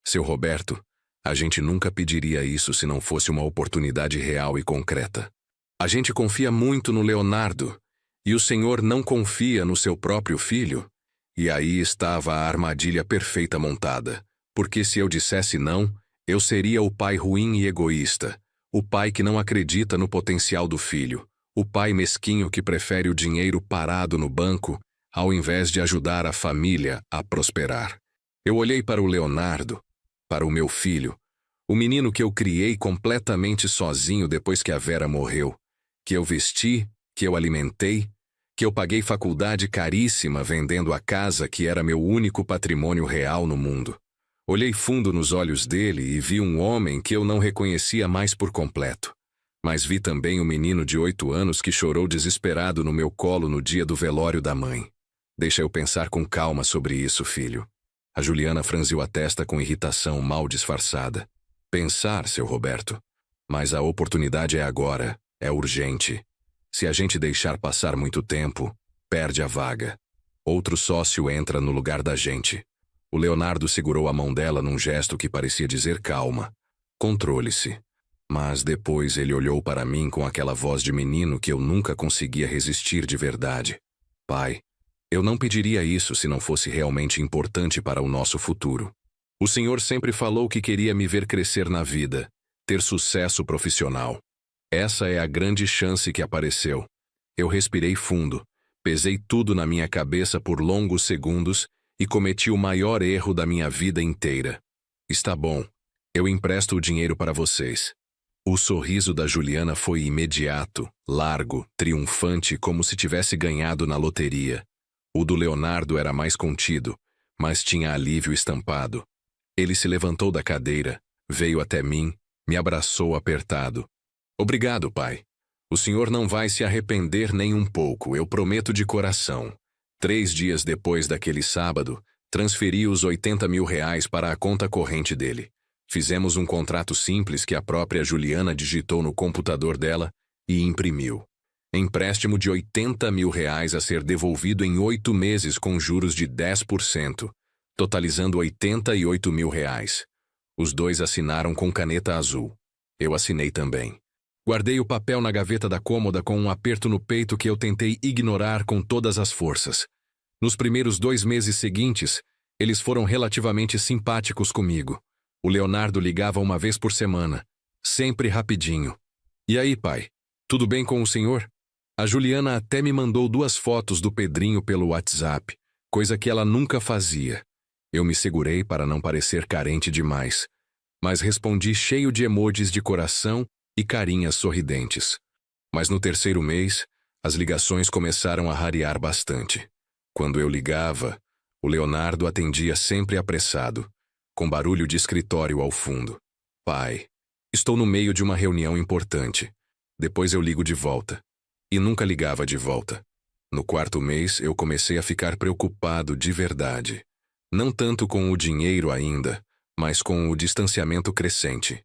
Seu Roberto, a gente nunca pediria isso se não fosse uma oportunidade real e concreta. A gente confia muito no Leonardo, e o senhor não confia no seu próprio filho? E aí estava a armadilha perfeita montada, porque se eu dissesse não, eu seria o pai ruim e egoísta, o pai que não acredita no potencial do filho, o pai mesquinho que prefere o dinheiro parado no banco ao invés de ajudar a família a prosperar. Eu olhei para o Leonardo, para o meu filho, o menino que eu criei completamente sozinho depois que a Vera morreu, que eu vesti, que eu alimentei, que eu paguei faculdade caríssima vendendo a casa que era meu único patrimônio real no mundo. Olhei fundo nos olhos dele e vi um homem que eu não reconhecia mais por completo. Mas vi também o menino de 8 anos que chorou desesperado no meu colo no dia do velório da mãe. Deixa eu pensar com calma sobre isso, filho. A Juliana franziu a testa com irritação mal disfarçada. Pensar, seu Roberto. Mas a oportunidade é agora, é urgente. Se a gente deixar passar muito tempo, perde a vaga. Outro sócio entra no lugar da gente. O Leonardo segurou a mão dela num gesto que parecia dizer calma. Controle-se. Mas depois ele olhou para mim com aquela voz de menino que eu nunca conseguia resistir de verdade. Pai, eu não pediria isso se não fosse realmente importante para o nosso futuro. O senhor sempre falou que queria me ver crescer na vida, ter sucesso profissional. Essa é a grande chance que apareceu. Eu respirei fundo, pesei tudo na minha cabeça por longos segundos e cometi o maior erro da minha vida inteira. Está bom, eu empresto o dinheiro para vocês. O sorriso da Juliana foi imediato, largo, triunfante, como se tivesse ganhado na loteria. O do Leonardo era mais contido, mas tinha alívio estampado. Ele se levantou da cadeira, veio até mim, me abraçou apertado. Obrigado, pai. O senhor não vai se arrepender nem um pouco, eu prometo de coração. 3 dias depois daquele sábado, transferi os R$80 mil para a conta corrente dele. Fizemos um contrato simples que a própria Juliana digitou no computador dela e imprimiu. Empréstimo de R$80 mil a ser devolvido em 8 meses com juros de 10%, totalizando R$88 mil. Os dois assinaram com caneta azul. Eu assinei também. Guardei o papel na gaveta da cômoda com um aperto no peito que eu tentei ignorar com todas as forças. Nos primeiros 2 meses seguintes, eles foram relativamente simpáticos comigo. O Leonardo ligava uma vez por semana, sempre rapidinho. E aí, pai? Tudo bem com o senhor? A Juliana até me mandou 2 fotos do Pedrinho pelo WhatsApp, coisa que ela nunca fazia. Eu me segurei para não parecer carente demais, mas respondi cheio de emojis de coração e carinhas sorridentes. Mas no 3º mês, as ligações começaram a rarear bastante. Quando eu ligava, o Leonardo atendia sempre apressado, com barulho de escritório ao fundo. Pai, estou no meio de uma reunião importante. Depois eu ligo de volta. E nunca ligava de volta. No 4º mês, eu comecei a ficar preocupado de verdade. Não tanto com o dinheiro ainda, mas com o distanciamento crescente.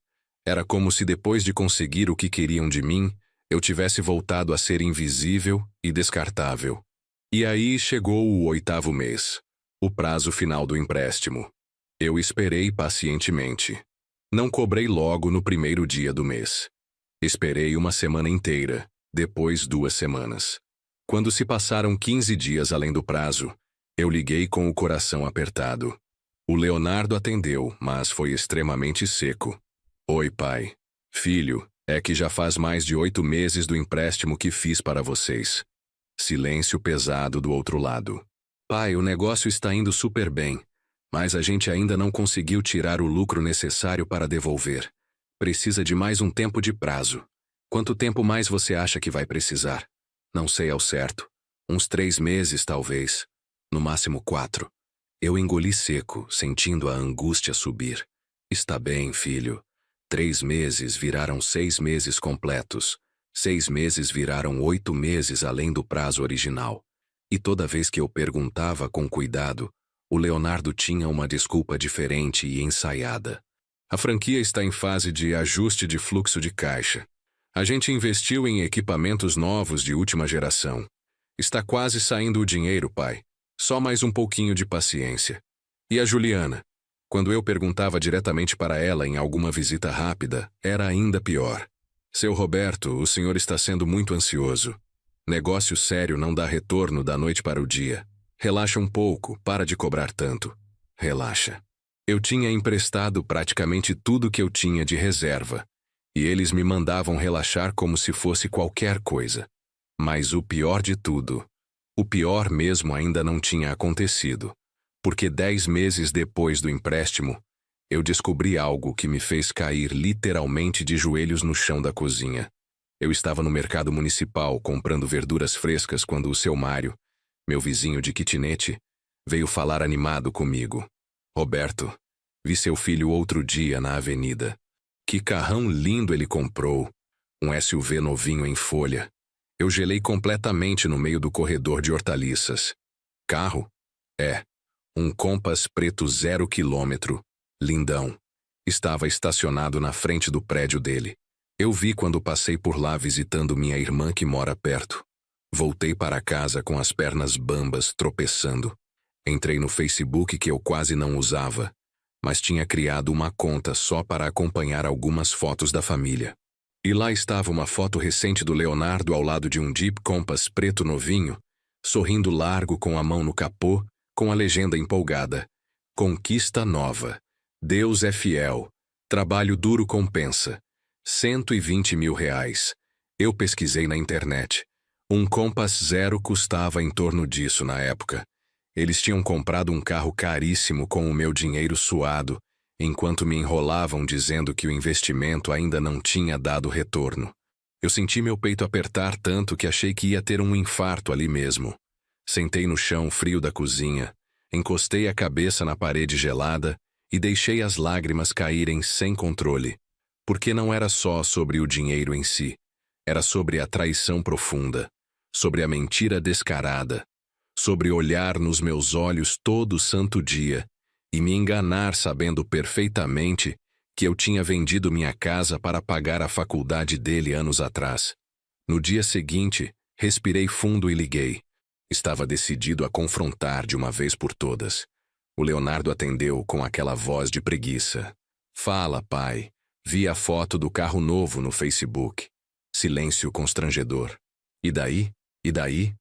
Era como se depois de conseguir o que queriam de mim, eu tivesse voltado a ser invisível e descartável. E aí chegou o 8º mês, o prazo final do empréstimo. Eu esperei pacientemente. Não cobrei logo no 1º dia do mês. Esperei uma semana inteira, depois 2 semanas. Quando se passaram 15 dias além do prazo, eu liguei com o coração apertado. O Leonardo atendeu, mas foi extremamente seco. Oi, pai. Filho, é que já faz mais de 8 meses do empréstimo que fiz para vocês. Silêncio pesado do outro lado. Pai, o negócio está indo super bem, Mas a gente ainda não conseguiu tirar o lucro necessário para devolver. Precisa de mais um tempo de prazo. Quanto tempo mais você acha que vai precisar? Não sei ao certo. Uns 3 meses, talvez. No máximo 4. Eu engoli seco, sentindo a angústia subir. Está bem, filho. 3 meses viraram 6 meses completos. 6 meses viraram 8 meses além do prazo original. E toda vez que eu perguntava com cuidado, o Leonardo tinha uma desculpa diferente e ensaiada. A franquia está em fase de ajuste de fluxo de caixa. A gente investiu em equipamentos novos de última geração. Está quase saindo o dinheiro, pai. Só mais um pouquinho de paciência. E a Juliana? Quando eu perguntava diretamente para ela em alguma visita rápida, era ainda pior. Seu Roberto, o senhor está sendo muito ansioso. Negócio sério não dá retorno da noite para o dia. Relaxa um pouco, para de cobrar tanto. Relaxa. Eu tinha emprestado praticamente tudo que eu tinha de reserva, e eles me mandavam relaxar como se fosse qualquer coisa. Mas o pior de tudo, o pior mesmo ainda não tinha acontecido, porque 10 meses depois do empréstimo, eu descobri algo que me fez cair literalmente de joelhos no chão da cozinha. Eu estava no mercado municipal comprando verduras frescas quando o seu Mário, meu vizinho de kitnet, veio falar animado comigo. Roberto, vi seu filho outro dia na avenida. Que carrão lindo ele comprou. Um SUV novinho em folha. Eu gelei completamente no meio do corredor de hortaliças. Carro? É. Um Compass preto 0 km. Lindão. Estava estacionado na frente do prédio dele. Eu vi quando passei por lá visitando minha irmã que mora perto. Voltei para casa com as pernas bambas, tropeçando. Entrei no Facebook que eu quase não usava, mas tinha criado uma conta só para acompanhar algumas fotos da família. E lá estava uma foto recente do Leonardo ao lado de um Jeep Compass preto novinho, sorrindo largo com a mão no capô, com a legenda empolgada. Conquista nova. Deus é fiel. Trabalho duro compensa. 120 mil reais. Eu pesquisei na internet. Um Compass Zero custava em torno disso na época. Eles tinham comprado um carro caríssimo com o meu dinheiro suado, enquanto me enrolavam dizendo que o investimento ainda não tinha dado retorno. Eu senti meu peito apertar tanto que achei que ia ter um infarto ali mesmo. Sentei no chão frio da cozinha, encostei a cabeça na parede gelada e deixei as lágrimas caírem sem controle. Porque não era só sobre o dinheiro em si. Era sobre a traição profunda, sobre a mentira descarada, sobre olhar nos meus olhos todo santo dia e me enganar sabendo perfeitamente que eu tinha vendido minha casa para pagar a faculdade dele anos atrás. No dia seguinte, respirei fundo e liguei. Estava decidido a confrontar de uma vez por todas. O Leonardo atendeu com aquela voz de preguiça. Fala, pai. Vi a foto do carro novo no Facebook. Silêncio constrangedor. E daí? E daí?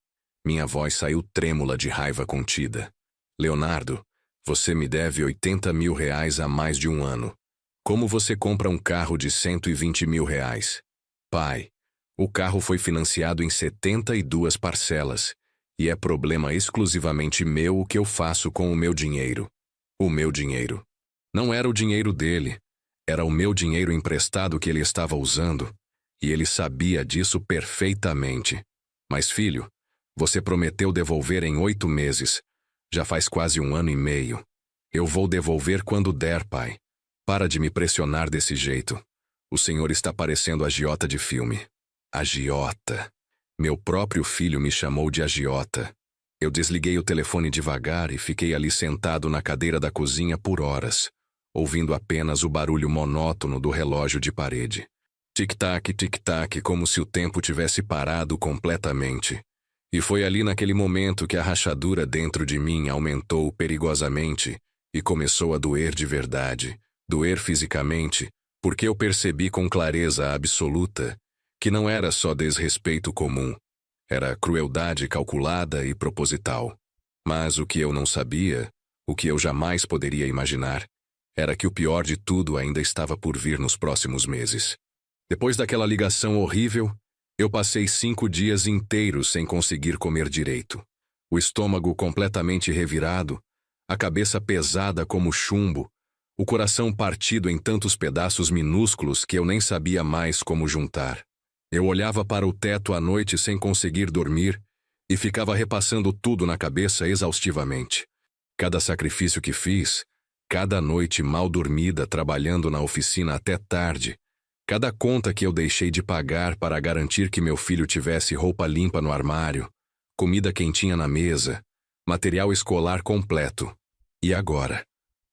Minha voz saiu trêmula de raiva contida. Leonardo, você me deve 80 mil reais há mais de um ano. Como você compra um carro de 120 mil reais? Pai, o carro foi financiado em 72 parcelas, e é problema exclusivamente meu o que eu faço com o meu dinheiro. O meu dinheiro. Não era o dinheiro dele, era o meu dinheiro emprestado que ele estava usando. E ele sabia disso perfeitamente. Mas, filho, você prometeu devolver em 8 meses. Já faz quase 1 ano e meio. Eu vou devolver quando der, pai. Para de me pressionar desse jeito. O senhor está parecendo agiota de filme. Agiota. Meu próprio filho me chamou de agiota. Eu desliguei o telefone devagar e fiquei ali sentado na cadeira da cozinha por horas, ouvindo apenas o barulho monótono do relógio de parede. Tic-tac, como se o tempo tivesse parado completamente. E foi ali naquele momento que a rachadura dentro de mim aumentou perigosamente e começou a doer de verdade, doer fisicamente, porque eu percebi com clareza absoluta que não era só desrespeito comum, era crueldade calculada e proposital. Mas o que eu não sabia, o que eu jamais poderia imaginar, era que o pior de tudo ainda estava por vir nos próximos meses. Depois daquela ligação horrível, eu passei 5 dias inteiros sem conseguir comer direito. O estômago completamente revirado, a cabeça pesada como chumbo, o coração partido em tantos pedaços minúsculos que eu nem sabia mais como juntar. Eu olhava para o teto à noite sem conseguir dormir e ficava repassando tudo na cabeça exaustivamente. Cada sacrifício que fiz, cada noite mal dormida trabalhando na oficina até tarde, cada conta que eu deixei de pagar para garantir que meu filho tivesse roupa limpa no armário, comida quentinha na mesa, material escolar completo. E agora?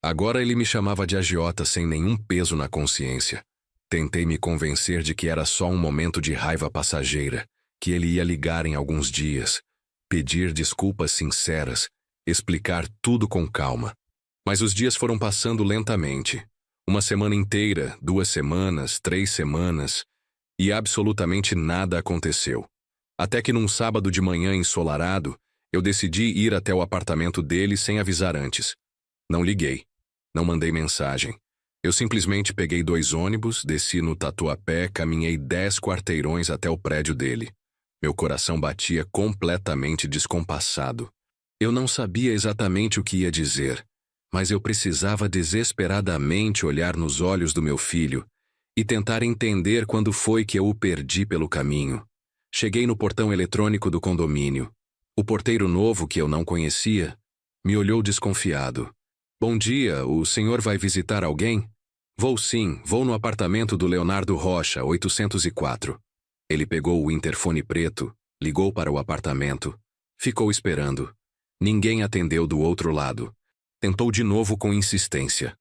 Agora ele me chamava de agiota sem nenhum peso na consciência. Tentei me convencer de que era só um momento de raiva passageira, que ele ia ligar em alguns dias, pedir desculpas sinceras, explicar tudo com calma. Mas os dias foram passando lentamente. Uma semana inteira, 2 semanas, 3 semanas, e absolutamente nada aconteceu. Até que num sábado de manhã ensolarado, eu decidi ir até o apartamento dele sem avisar antes. Não liguei. Não mandei mensagem. Eu simplesmente peguei 2 ônibus, desci no Tatuapé, caminhei 10 quarteirões até o prédio dele. Meu coração batia completamente descompassado. Eu não sabia exatamente o que ia dizer, mas eu precisava desesperadamente olhar nos olhos do meu filho e tentar entender quando foi que eu o perdi pelo caminho. Cheguei no portão eletrônico do condomínio. O porteiro novo, que eu não conhecia, me olhou desconfiado. Bom dia, o senhor vai visitar alguém? Vou sim, vou no apartamento do Leonardo Rocha, 804. Ele pegou o interfone preto, ligou para o apartamento, ficou esperando. Ninguém atendeu do outro lado. Tentou de novo com insistência.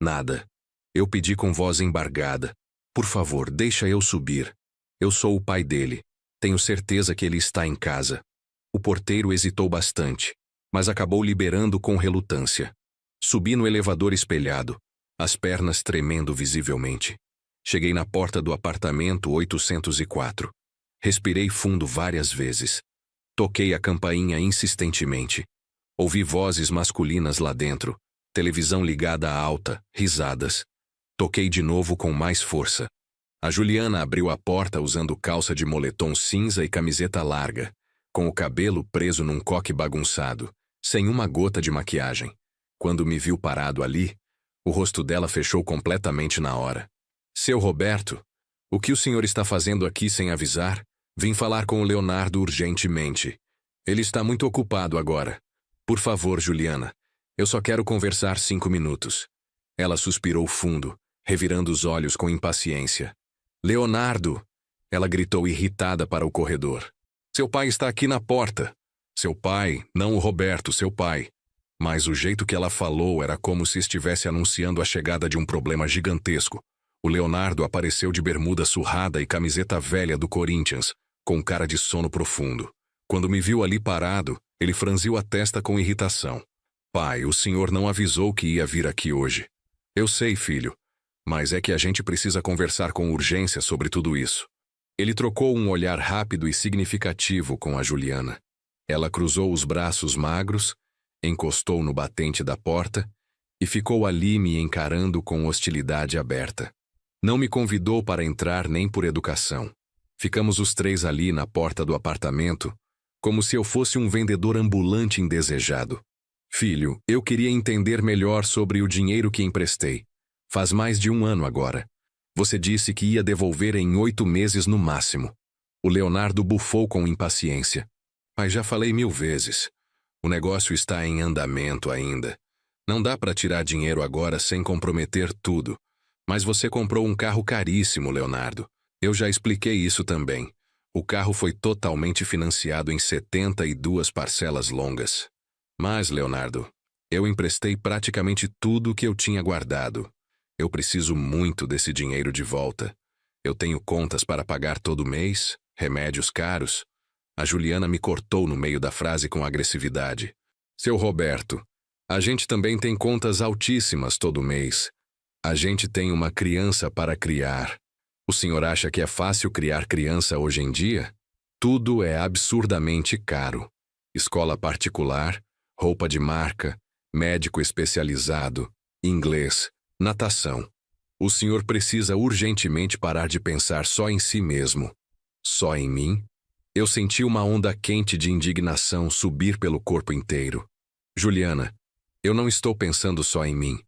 Nada. Eu pedi com voz embargada. Por favor, deixa eu subir. Eu sou o pai dele. Tenho certeza que ele está em casa. O porteiro hesitou bastante, mas acabou liberando com relutância. Subi no elevador espelhado, as pernas tremendo visivelmente. Cheguei na porta do apartamento 804. Respirei fundo várias vezes. Toquei a campainha insistentemente. Ouvi vozes masculinas lá dentro, televisão ligada alta, risadas. Toquei de novo com mais força. A Juliana abriu a porta usando calça de moletom cinza e camiseta larga, com o cabelo preso num coque bagunçado, sem uma gota de maquiagem. Quando me viu parado ali, o rosto dela fechou completamente na hora. Seu Roberto, o que o senhor está fazendo aqui sem avisar? Vim falar com o Leonardo urgentemente. Ele está muito ocupado agora. Por favor, Juliana, eu só quero conversar 5 minutos. Ela suspirou fundo, revirando os olhos com impaciência. Leonardo! Ela gritou irritada para o corredor. Seu pai está aqui na porta. Seu pai, não o Roberto, seu pai. Mas o jeito que ela falou era como se estivesse anunciando a chegada de um problema gigantesco. O Leonardo apareceu de bermuda surrada e camiseta velha do Corinthians, com cara de sono profundo. Quando me viu ali parado, ele franziu a testa com irritação. Pai, o senhor não avisou que ia vir aqui hoje. Eu sei, filho, mas é que a gente precisa conversar com urgência sobre tudo isso. Ele trocou um olhar rápido e significativo com a Juliana. Ela cruzou os braços magros, encostou no batente da porta e ficou ali me encarando com hostilidade aberta. Não me convidou para entrar nem por educação. Ficamos os 3 ali na porta do apartamento, como se eu fosse um vendedor ambulante indesejado. Filho, eu queria entender melhor sobre o dinheiro que emprestei. Faz mais de 1 ano agora. Você disse que ia devolver em 8 meses no máximo. O Leonardo bufou com impaciência. Mas já falei 1000 vezes. O negócio está em andamento ainda. Não dá para tirar dinheiro agora sem comprometer tudo. Mas você comprou um carro caríssimo, Leonardo. Eu já expliquei isso também. O carro foi totalmente financiado em 72 parcelas longas. Mas, Leonardo, eu emprestei praticamente tudo o que eu tinha guardado. Eu preciso muito desse dinheiro de volta. Eu tenho contas para pagar todo mês, remédios caros. A Juliana me cortou no meio da frase com agressividade. Seu Roberto, a gente também tem contas altíssimas todo mês. A gente tem uma criança para criar. O senhor acha que é fácil criar criança hoje em dia? Tudo é absurdamente caro. Escola particular, roupa de marca, médico especializado, inglês, natação. O senhor precisa urgentemente parar de pensar só em si mesmo. Só em mim? Eu senti uma onda quente de indignação subir pelo corpo inteiro. Juliana, Eu não estou pensando só em mim.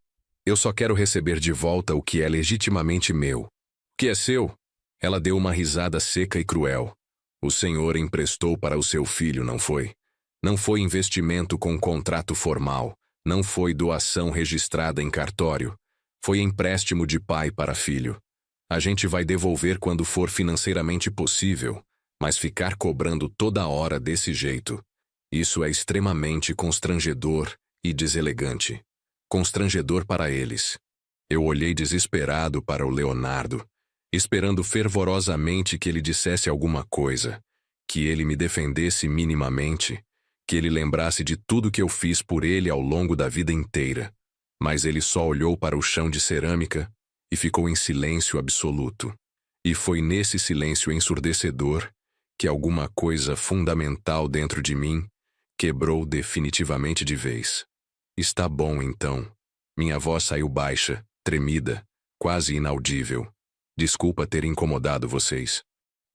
Eu só quero receber de volta o que é legitimamente meu. O que é seu? Ela deu uma risada seca e cruel. O senhor emprestou para o seu filho, não foi? Não foi investimento com contrato formal. Não foi doação registrada em cartório. Foi empréstimo de pai para filho. A gente vai devolver quando for financeiramente possível, mas ficar cobrando toda hora desse jeito. Isso é extremamente constrangedor e deselegante. Constrangedor para eles. Eu olhei desesperado para o Leonardo, esperando fervorosamente que ele dissesse alguma coisa, que ele me defendesse minimamente, que ele lembrasse de tudo que eu fiz por ele ao longo da vida inteira. Mas ele só olhou para o chão de cerâmica e ficou em silêncio absoluto. E foi nesse silêncio ensurdecedor que alguma coisa fundamental dentro de mim quebrou definitivamente de vez. Está bom, então. Minha voz saiu baixa, tremida, quase inaudível. Desculpa ter incomodado vocês.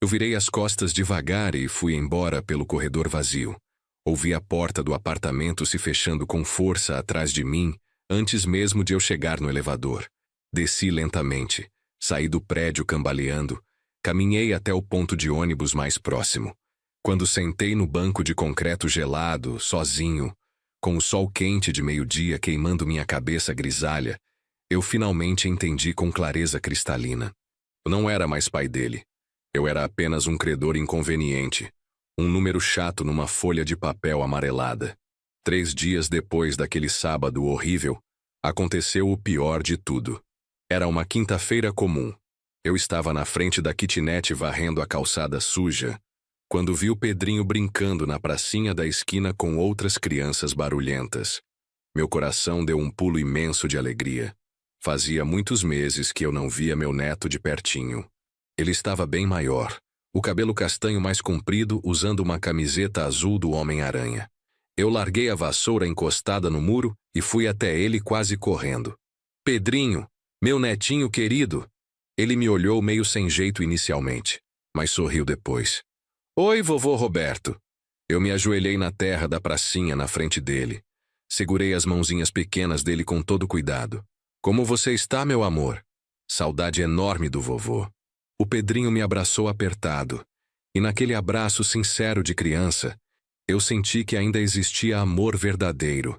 Eu virei as costas devagar e fui embora pelo corredor vazio. Ouvi a porta do apartamento se fechando com força atrás de mim antes mesmo de eu chegar no elevador. Desci lentamente, saí do prédio cambaleando, caminhei até o ponto de ônibus mais próximo. Quando sentei no banco de concreto gelado, sozinho, com o sol quente de meio-dia queimando minha cabeça grisalha, eu finalmente entendi com clareza cristalina. Eu não era mais pai dele. Eu era apenas um credor inconveniente, um número chato numa folha de papel amarelada. 3 dias depois daquele sábado horrível, aconteceu o pior de tudo. Era uma quinta-feira comum. Eu estava na frente da kitnet varrendo a calçada suja, quando vi o Pedrinho brincando na pracinha da esquina com outras crianças barulhentas. Meu coração deu um pulo imenso de alegria. Fazia muitos meses que eu não via meu neto de pertinho. Ele estava bem maior, o cabelo castanho mais comprido, usando uma camiseta azul do Homem-Aranha. Eu larguei a vassoura encostada no muro e fui até ele quase correndo. Pedrinho, meu netinho querido! Ele me olhou meio sem jeito inicialmente, mas sorriu depois. Oi, vovô Roberto. Eu me ajoelhei na terra da pracinha na frente dele. Segurei as mãozinhas pequenas dele com todo cuidado. Como você está, meu amor? Saudade enorme do vovô. O Pedrinho me abraçou apertado, e naquele abraço sincero de criança, eu senti que ainda existia amor verdadeiro,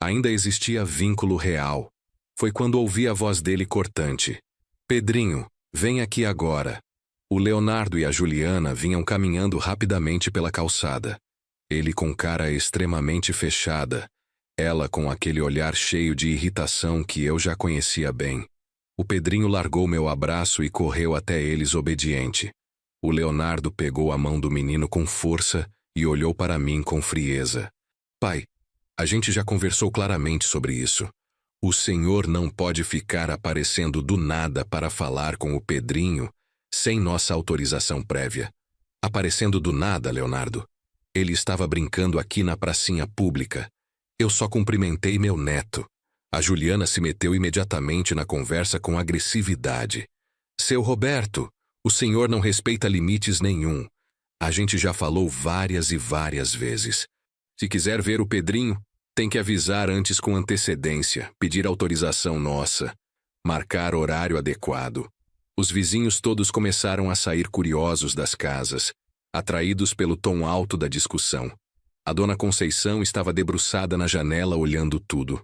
ainda existia vínculo real. Foi quando ouvi a voz dele cortante. Pedrinho, vem aqui agora. O Leonardo e a Juliana vinham caminhando rapidamente pela calçada. Ele com cara extremamente fechada, ela com aquele olhar cheio de irritação que eu já conhecia bem. O Pedrinho largou meu abraço e correu até eles obediente. O Leonardo pegou a mão do menino com força e olhou para mim com frieza. Pai, a gente já conversou claramente sobre isso. O senhor não pode ficar aparecendo do nada para falar com o Pedrinho sem nossa autorização prévia. Aparecendo do nada, Leonardo. Ele estava brincando aqui na pracinha pública. Eu só cumprimentei meu neto. A Juliana se meteu imediatamente na conversa com agressividade. Seu Roberto, o senhor não respeita limites nenhum. A gente já falou várias e várias vezes. Se quiser ver o Pedrinho, tem que avisar antes com antecedência, pedir autorização nossa, marcar horário adequado. Os vizinhos todos começaram a sair curiosos das casas, atraídos pelo tom alto da discussão. A dona Conceição estava debruçada na janela olhando tudo.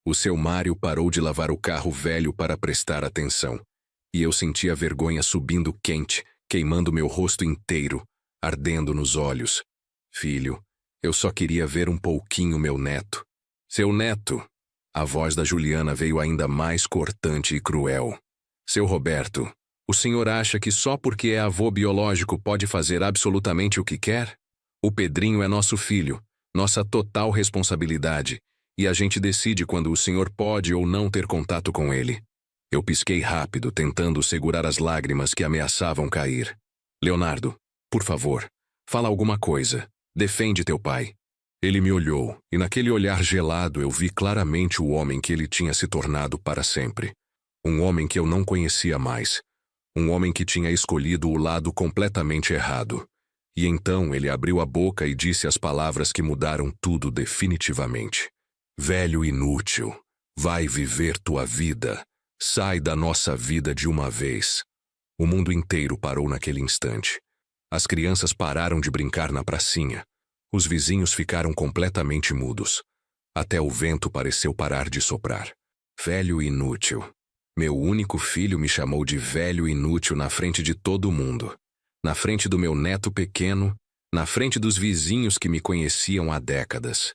O seu Mário parou de lavar o carro velho para prestar atenção. E eu sentia a vergonha subindo quente, queimando meu rosto inteiro, ardendo nos olhos. Filho, eu só queria ver um pouquinho meu neto. Seu neto! A voz da Juliana veio ainda mais cortante e cruel. Seu Roberto, o senhor acha que só porque é avô biológico pode fazer absolutamente o que quer? O Pedrinho é nosso filho, nossa total responsabilidade, e a gente decide quando o senhor pode ou não ter contato com ele. Eu pisquei rápido, tentando segurar as lágrimas que ameaçavam cair. Leonardo, por favor, fala alguma coisa. Defende teu pai. Ele me olhou, e naquele olhar gelado eu vi claramente o homem que ele tinha se tornado para sempre. Um homem que eu não conhecia mais. Um homem que tinha escolhido o lado completamente errado. E então ele abriu a boca e disse as palavras que mudaram tudo definitivamente. Velho inútil, vai viver tua vida. Sai da nossa vida de uma vez. O mundo inteiro parou naquele instante. As crianças pararam de brincar na pracinha. Os vizinhos ficaram completamente mudos. Até o vento pareceu parar de soprar. Velho inútil. Meu único filho me chamou de velho inútil na frente de todo mundo. Na frente do meu neto pequeno, na frente dos vizinhos que me conheciam há décadas.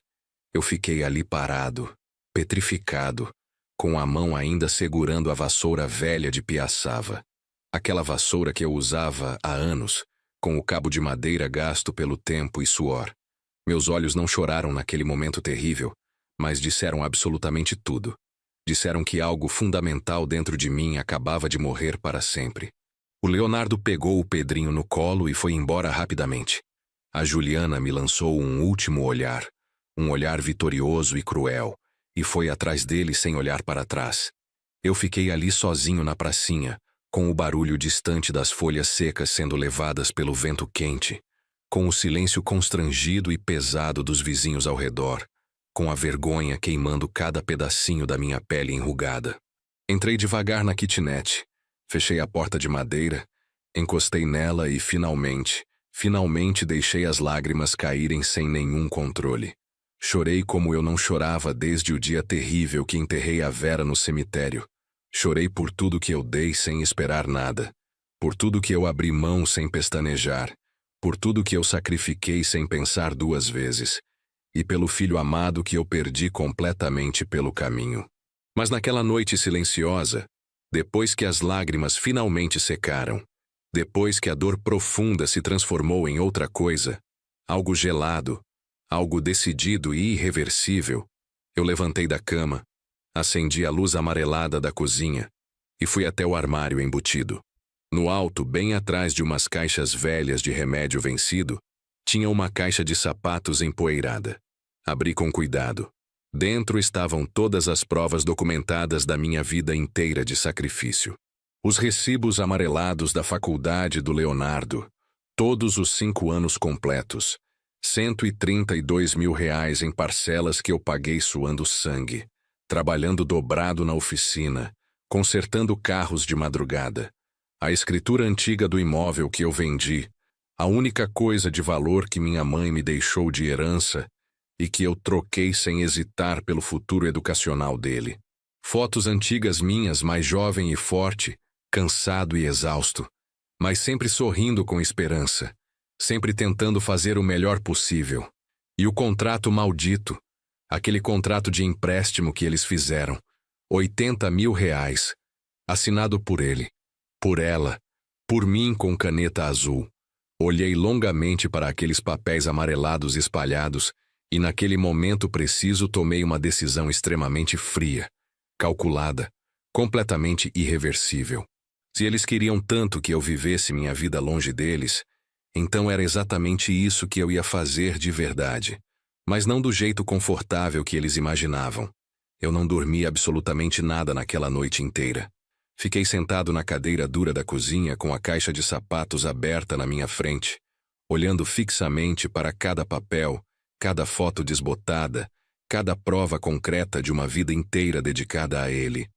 Eu fiquei ali parado, petrificado, com a mão ainda segurando a vassoura velha de piaçava. Aquela vassoura que eu usava há anos, com o cabo de madeira gasto pelo tempo e suor. Meus olhos não choraram naquele momento terrível, mas disseram absolutamente tudo. Disseram que algo fundamental dentro de mim acabava de morrer para sempre. O Leonardo pegou o Pedrinho no colo e foi embora rapidamente. A Juliana me lançou um último olhar, um olhar vitorioso e cruel, e foi atrás dele sem olhar para trás. Eu fiquei ali sozinho na pracinha, com o barulho distante das folhas secas sendo levadas pelo vento quente, com o silêncio constrangido e pesado dos vizinhos ao redor, com a vergonha queimando cada pedacinho da minha pele enrugada. Entrei devagar na kitnet, fechei a porta de madeira, encostei nela e finalmente deixei as lágrimas caírem sem nenhum controle. Chorei como eu não chorava desde o dia terrível que enterrei a Vera no cemitério. Chorei por tudo que eu dei sem esperar nada, por tudo que eu abri mão sem pestanejar, por tudo que eu sacrifiquei sem pensar duas vezes, e pelo filho amado que eu perdi completamente pelo caminho. Mas naquela noite silenciosa, depois que as lágrimas finalmente secaram, depois que a dor profunda se transformou em outra coisa, algo gelado, algo decidido e irreversível, eu levantei da cama, acendi a luz amarelada da cozinha e fui até o armário embutido. No alto, bem atrás de umas caixas velhas de remédio vencido, tinha uma caixa de sapatos empoeirada. Abri com cuidado. Dentro estavam todas as provas documentadas da minha vida inteira de sacrifício. Os recibos amarelados da faculdade do Leonardo, todos os 5 anos completos, R$ 132 mil em parcelas que eu paguei suando sangue, trabalhando dobrado na oficina, consertando carros de madrugada. A escritura antiga do imóvel que eu vendi, a única coisa de valor que minha mãe me deixou de herança e que eu troquei sem hesitar pelo futuro educacional dele. Fotos antigas minhas, mais jovem e forte, cansado e exausto, mas sempre sorrindo com esperança, sempre tentando fazer o melhor possível. E o contrato maldito, aquele contrato de empréstimo que eles fizeram, R$ 80 mil, assinado por ele, por ela, por mim com caneta azul. Olhei longamente para aqueles papéis amarelados espalhados e naquele momento preciso tomei uma decisão extremamente fria, calculada, completamente irreversível. Se eles queriam tanto que eu vivesse minha vida longe deles, então era exatamente isso que eu ia fazer de verdade, mas não do jeito confortável que eles imaginavam. Eu não dormi absolutamente nada naquela noite inteira. Fiquei sentado na cadeira dura da cozinha com a caixa de sapatos aberta na minha frente, olhando fixamente para cada papel, cada foto desbotada, cada prova concreta de uma vida inteira dedicada a ele.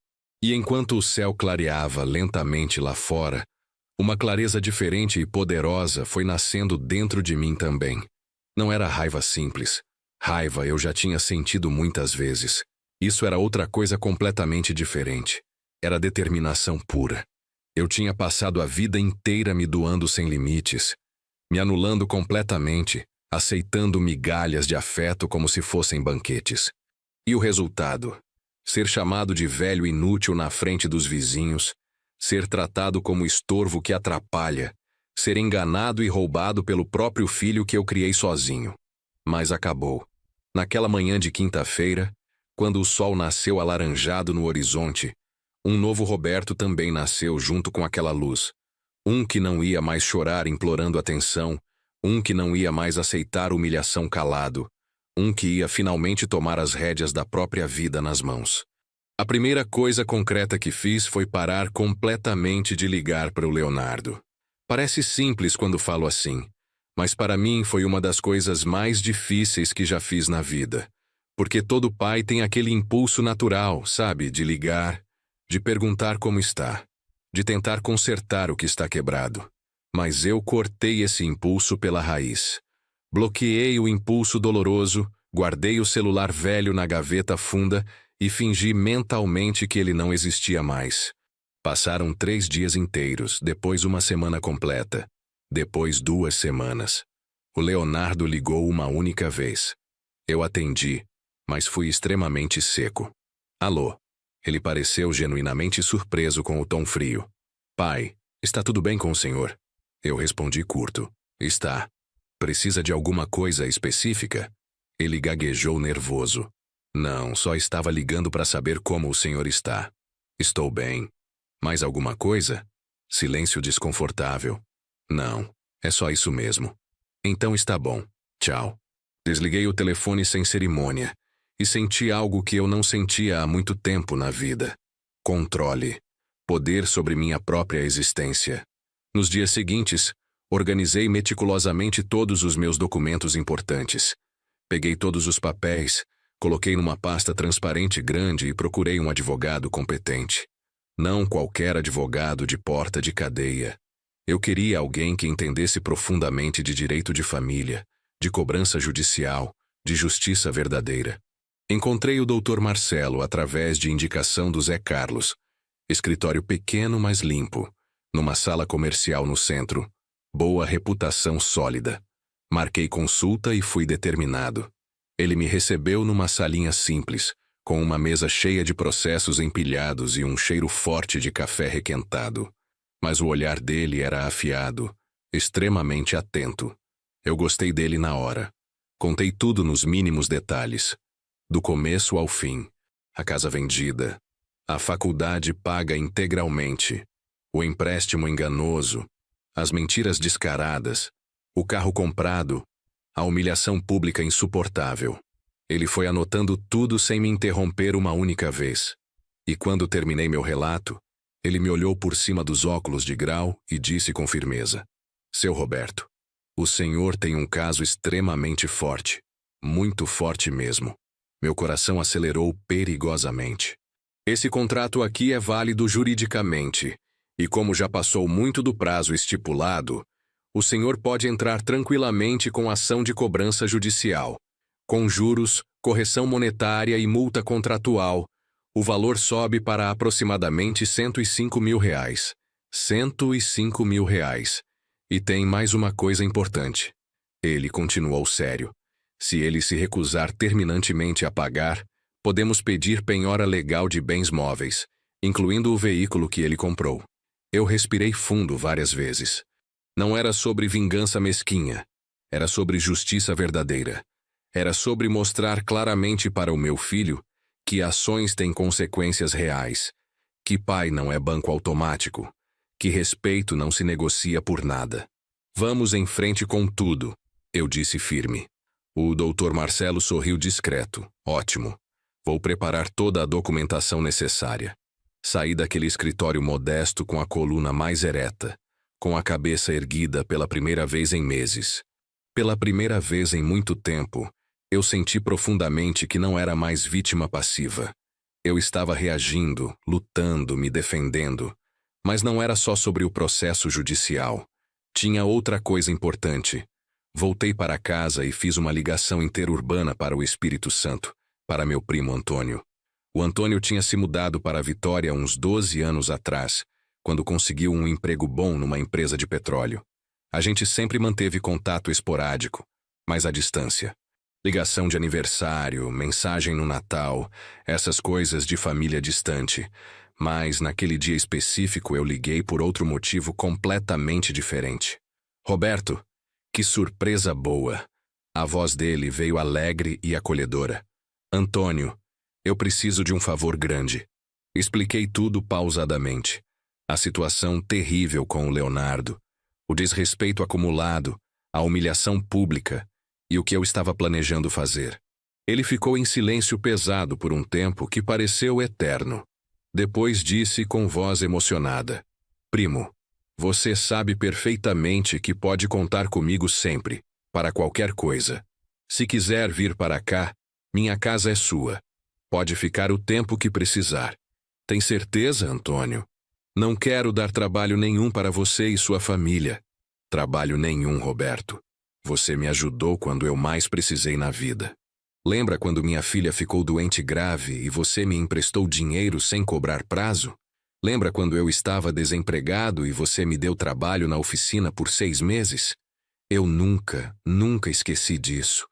E enquanto o céu clareava lentamente lá fora, uma clareza diferente e poderosa foi nascendo dentro de mim também. Não era raiva simples. Raiva eu já tinha sentido muitas vezes. Isso era outra coisa completamente diferente. Era determinação pura. Eu tinha passado a vida inteira me doando sem limites, me anulando completamente, aceitando migalhas de afeto como se fossem banquetes. E o resultado? Ser chamado de velho inútil na frente dos vizinhos, ser tratado como estorvo que atrapalha, ser enganado e roubado pelo próprio filho que eu criei sozinho. Mas acabou. Naquela manhã de quinta-feira, quando o sol nasceu alaranjado no horizonte, um novo Roberto também nasceu junto com aquela luz. Um que não ia mais chorar implorando atenção, um que não ia mais aceitar humilhação calado, um que ia finalmente tomar as rédeas da própria vida nas mãos. A primeira coisa concreta que fiz foi parar completamente de ligar para o Leonardo. Parece simples quando falo assim, mas para mim foi uma das coisas mais difíceis que já fiz na vida, Porque todo pai tem aquele impulso natural, sabe, de ligar, de perguntar como está, de tentar consertar o que está quebrado. Mas eu cortei esse impulso pela raiz. Bloqueei o impulso doloroso, guardei o celular velho na gaveta funda e fingi mentalmente que ele não existia mais. Passaram 3 dias inteiros, depois uma semana completa, depois 2 semanas. O Leonardo ligou uma única vez. Eu atendi, mas fui extremamente seco. Alô? Ele pareceu genuinamente surpreso com o tom frio. Pai, está tudo bem com o senhor? Eu respondi curto. Está. Precisa de alguma coisa específica? Ele gaguejou nervoso. Não, só estava ligando para saber como o senhor está. Estou bem. Mais alguma coisa? Silêncio desconfortável. Não, é só isso mesmo. Então está bom. Tchau. Desliguei o telefone sem cerimônia e senti algo que eu não sentia há muito tempo na vida. Controle. Poder sobre minha própria existência. Nos dias seguintes, organizei meticulosamente todos os meus documentos importantes. Peguei todos os papéis, coloquei numa pasta transparente grande e procurei um advogado competente. Não qualquer advogado de porta de cadeia. Eu queria alguém que entendesse profundamente de direito de família, de cobrança judicial, de justiça verdadeira. Encontrei o Dr. Marcelo através de indicação do Zé Carlos. Escritório pequeno, mas limpo. Numa sala comercial no centro. Boa reputação sólida. Marquei consulta e fui determinado. Ele me recebeu numa salinha simples, com uma mesa cheia de processos empilhados e um cheiro forte de café requentado. Mas o olhar dele era afiado, extremamente atento. Eu gostei dele na hora. Contei tudo nos mínimos detalhes. Do começo ao fim. A casa vendida. A faculdade paga integralmente. O empréstimo enganoso. As mentiras descaradas. O carro comprado. A humilhação pública insuportável. Ele foi anotando tudo sem me interromper uma única vez. E quando terminei meu relato, ele me olhou por cima dos óculos de grau e disse com firmeza: Seu Roberto, o senhor tem um caso extremamente forte. Muito forte mesmo. Meu coração acelerou perigosamente. Esse contrato aqui é válido juridicamente, e como já passou muito do prazo estipulado, o senhor pode entrar tranquilamente com ação de cobrança judicial. Com juros, correção monetária e multa contratual, o valor sobe para aproximadamente R$105 mil. R$105 mil. E tem mais uma coisa importante. Ele continuou sério. Se ele se recusar terminantemente a pagar, podemos pedir penhora legal de bens móveis, incluindo o veículo que ele comprou. Eu respirei fundo várias vezes. Não era sobre vingança mesquinha. Era sobre justiça verdadeira. Era sobre mostrar claramente para o meu filho que ações têm consequências reais, que pai não é banco automático, que respeito não se negocia por nada. Vamos em frente com tudo, eu disse firme. O Dr. Marcelo sorriu discreto. Ótimo. Vou preparar toda a documentação necessária. Saí daquele escritório modesto com a coluna mais ereta, com a cabeça erguida pela primeira vez em meses. Pela primeira vez em muito tempo, eu senti profundamente que não era mais vítima passiva. Eu estava reagindo, lutando, me defendendo. Mas não era só sobre o processo judicial. Tinha outra coisa importante. Voltei para casa e fiz uma ligação interurbana para o Espírito Santo, para meu primo Antônio. O Antônio tinha se mudado para Vitória uns 12 anos atrás, quando conseguiu um emprego bom numa empresa de petróleo. A gente sempre manteve contato esporádico, mas à distância. Ligação de aniversário, mensagem no Natal, essas coisas de família distante. Mas, naquele dia específico, eu liguei por outro motivo completamente diferente. Roberto, que surpresa boa! A voz dele veio alegre e acolhedora. Antônio, eu preciso de um favor grande. Expliquei tudo pausadamente. A situação terrível com o Leonardo, o desrespeito acumulado, a humilhação pública e o que eu estava planejando fazer. Ele ficou em silêncio pesado por um tempo que pareceu eterno. Depois disse com voz emocionada: Primo, você sabe perfeitamente que pode contar comigo sempre, para qualquer coisa. Se quiser vir para cá, Minha casa é sua. Pode ficar o tempo que precisar. Tem certeza, Antônio? Não quero dar trabalho nenhum para você e sua família. Trabalho nenhum, Roberto. Você me ajudou quando eu mais precisei na vida. Lembra quando minha filha ficou doente grave e você me emprestou dinheiro sem cobrar prazo? Lembra quando eu estava desempregado e você me deu trabalho na oficina por 6 meses? Eu nunca esqueci disso.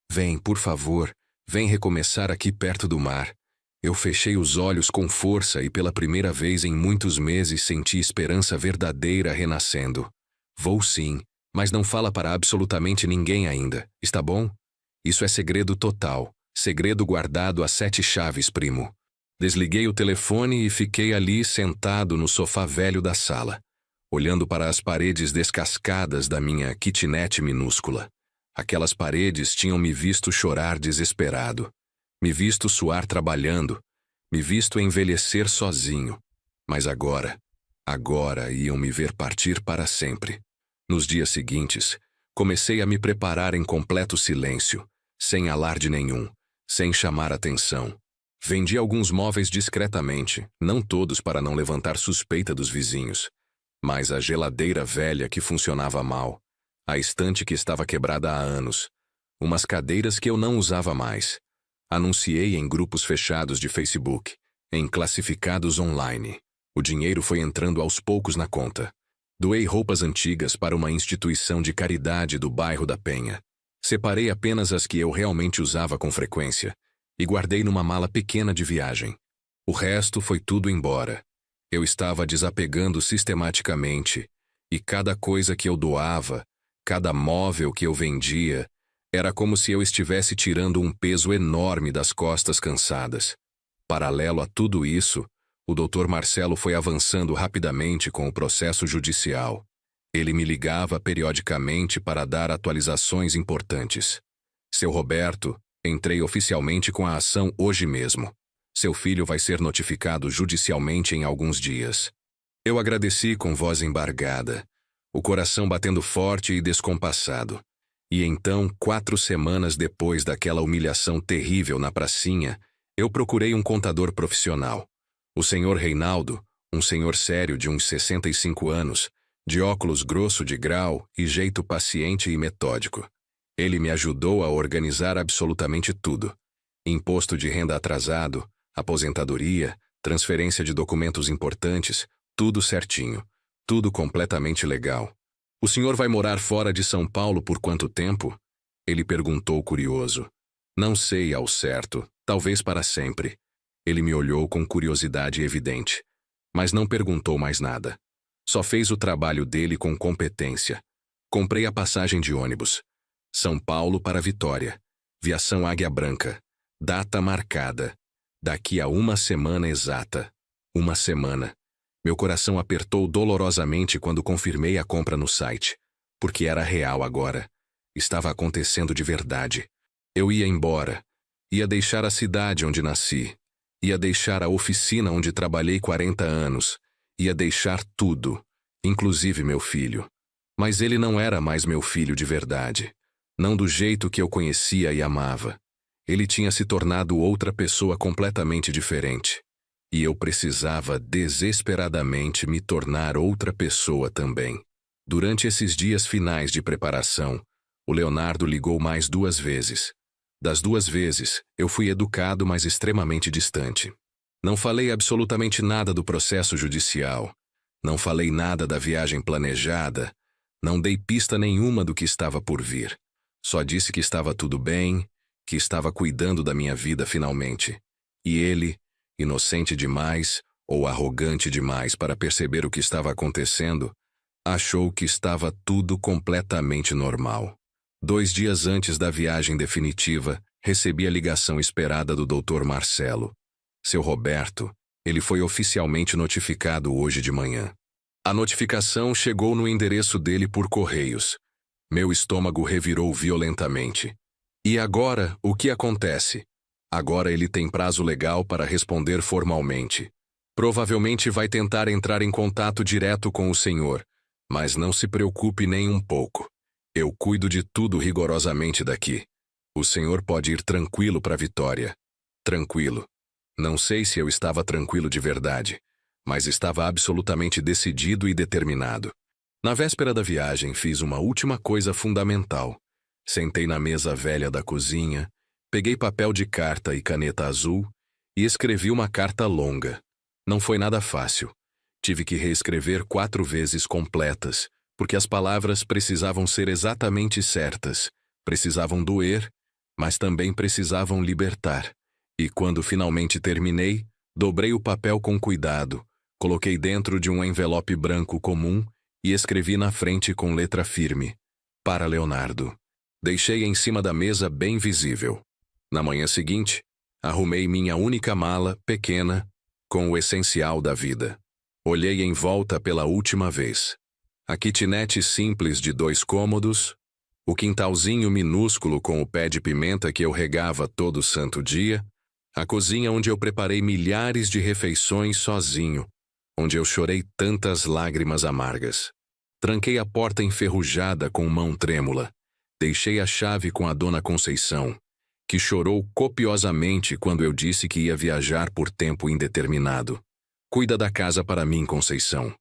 Vem, por favor, vem recomeçar aqui perto do mar. Eu fechei os olhos com força e pela primeira vez em muitos meses senti esperança verdadeira renascendo. Vou sim, mas não fala para absolutamente ninguém ainda, está bom? Isso é segredo total, segredo guardado a 7 chaves, primo. Desliguei o telefone e fiquei ali sentado no sofá velho da sala, olhando para as paredes descascadas da minha kitnet minúscula. Aquelas paredes tinham me visto chorar desesperado, me visto suar trabalhando, me visto envelhecer sozinho. Mas agora iam me ver partir para sempre. Nos dias seguintes, comecei a me preparar em completo silêncio, sem alarde nenhum, sem chamar atenção. Vendi alguns móveis discretamente, não todos para não levantar suspeita dos vizinhos, mas a geladeira velha que funcionava mal, a estante que estava quebrada há anos, umas cadeiras que eu não usava mais. Anunciei em grupos fechados de Facebook, em classificados online. O dinheiro foi entrando aos poucos na conta. Doei roupas antigas para uma instituição de caridade do bairro da Penha. Separei apenas as que eu realmente usava com frequência e guardei numa mala pequena de viagem. O resto foi tudo embora. Eu estava desapegando sistematicamente, e cada coisa que eu doava, cada móvel que eu vendia, era como se eu estivesse tirando um peso enorme das costas cansadas. Paralelo a tudo isso, o Dr. Marcelo foi avançando rapidamente com o processo judicial. Ele me ligava periodicamente para dar atualizações importantes. Seu Roberto, entrei oficialmente com a ação hoje mesmo. Seu filho vai ser notificado judicialmente em alguns dias. Eu agradeci com voz embargada, o coração batendo forte e descompassado. E então, 4 semanas depois daquela humilhação terrível na pracinha, eu procurei um contador profissional. O senhor Reinaldo, um senhor sério de uns 65 anos, de óculos grosso de grau e jeito paciente e metódico. Ele me ajudou a organizar absolutamente tudo. Imposto de renda atrasado, aposentadoria, transferência de documentos importantes, tudo certinho, tudo completamente legal. O senhor vai morar fora de São Paulo por quanto tempo? Ele perguntou curioso. Não sei ao certo, talvez para sempre. Ele me olhou com curiosidade evidente, mas não perguntou mais nada. Só fez o trabalho dele com competência. Comprei a passagem de ônibus. São Paulo para Vitória. Viação Águia Branca. Data marcada. Daqui a 1 semana exata. 1 semana. Meu coração apertou dolorosamente quando confirmei a compra no site. Porque era real agora. Estava acontecendo de verdade. Eu ia embora. Ia deixar a cidade onde nasci. Ia deixar a oficina onde trabalhei 40 anos. Ia deixar tudo, inclusive meu filho. Mas ele não era mais meu filho de verdade. Não do jeito que eu conhecia e amava. Ele tinha se tornado outra pessoa completamente diferente. E eu precisava desesperadamente me tornar outra pessoa também. Durante esses dias finais de preparação, o Leonardo ligou mais 2 vezes. Das 2 vezes, eu fui educado, mas extremamente distante. Não falei absolutamente nada do processo judicial. Não falei nada da viagem planejada. Não dei pista nenhuma do que estava por vir. Só disse que estava tudo bem, que estava cuidando da minha vida finalmente. E ele, inocente demais ou arrogante demais para perceber o que estava acontecendo, achou que estava tudo completamente normal. 2 dias antes da viagem definitiva, recebi a ligação esperada do Dr. Marcelo. Seu Roberto, ele foi oficialmente notificado hoje de manhã. A notificação chegou no endereço dele por correios. Meu estômago revirou violentamente. E agora, o que acontece? Agora ele tem prazo legal para responder formalmente. Provavelmente vai tentar entrar em contato direto com o senhor, mas não se preocupe nem um pouco. Eu cuido de tudo rigorosamente daqui. O senhor pode ir tranquilo para a vitória. Tranquilo. Não sei se eu estava tranquilo de verdade, mas estava absolutamente decidido e determinado. Na véspera da viagem, fiz uma última coisa fundamental. Sentei na mesa velha da cozinha, peguei papel de carta e caneta azul e escrevi uma carta longa. Não foi nada fácil. Tive que reescrever 4 vezes completas, porque as palavras precisavam ser exatamente certas, precisavam doer, mas também precisavam libertar. E quando finalmente terminei, dobrei o papel com cuidado, coloquei dentro de um envelope branco comum e escrevi na frente com letra firme: para Leonardo. Deixei em cima da mesa bem visível. Na manhã seguinte, arrumei minha única mala, pequena, com o essencial da vida. Olhei em volta pela última vez. A kitnet simples de 2 cômodos, o quintalzinho minúsculo com o pé de pimenta que eu regava todo santo dia, a cozinha onde eu preparei milhares de refeições sozinho, onde eu chorei tantas lágrimas amargas. Tranquei a porta enferrujada com mão trêmula. Deixei a chave com a dona Conceição, que chorou copiosamente quando eu disse que ia viajar por tempo indeterminado. Cuida da casa para mim, Conceição.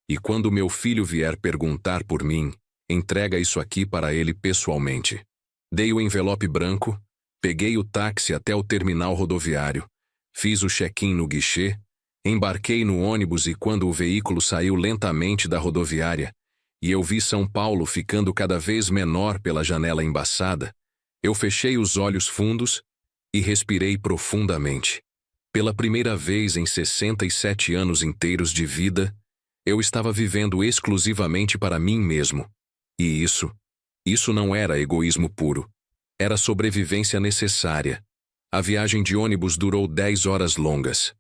E quando meu filho vier perguntar por mim, entrega isso aqui para ele pessoalmente. Dei o envelope branco, peguei o táxi até o terminal rodoviário, fiz o check-in no guichê, embarquei no ônibus e quando o veículo saiu lentamente da rodoviária, e eu vi São Paulo ficando cada vez menor pela janela embaçada, eu fechei os olhos fundos e respirei profundamente. Pela primeira vez em 67 anos inteiros de vida, eu estava vivendo exclusivamente para mim mesmo. E isso não era egoísmo puro. Era sobrevivência necessária. A viagem de ônibus durou 10 horas longas.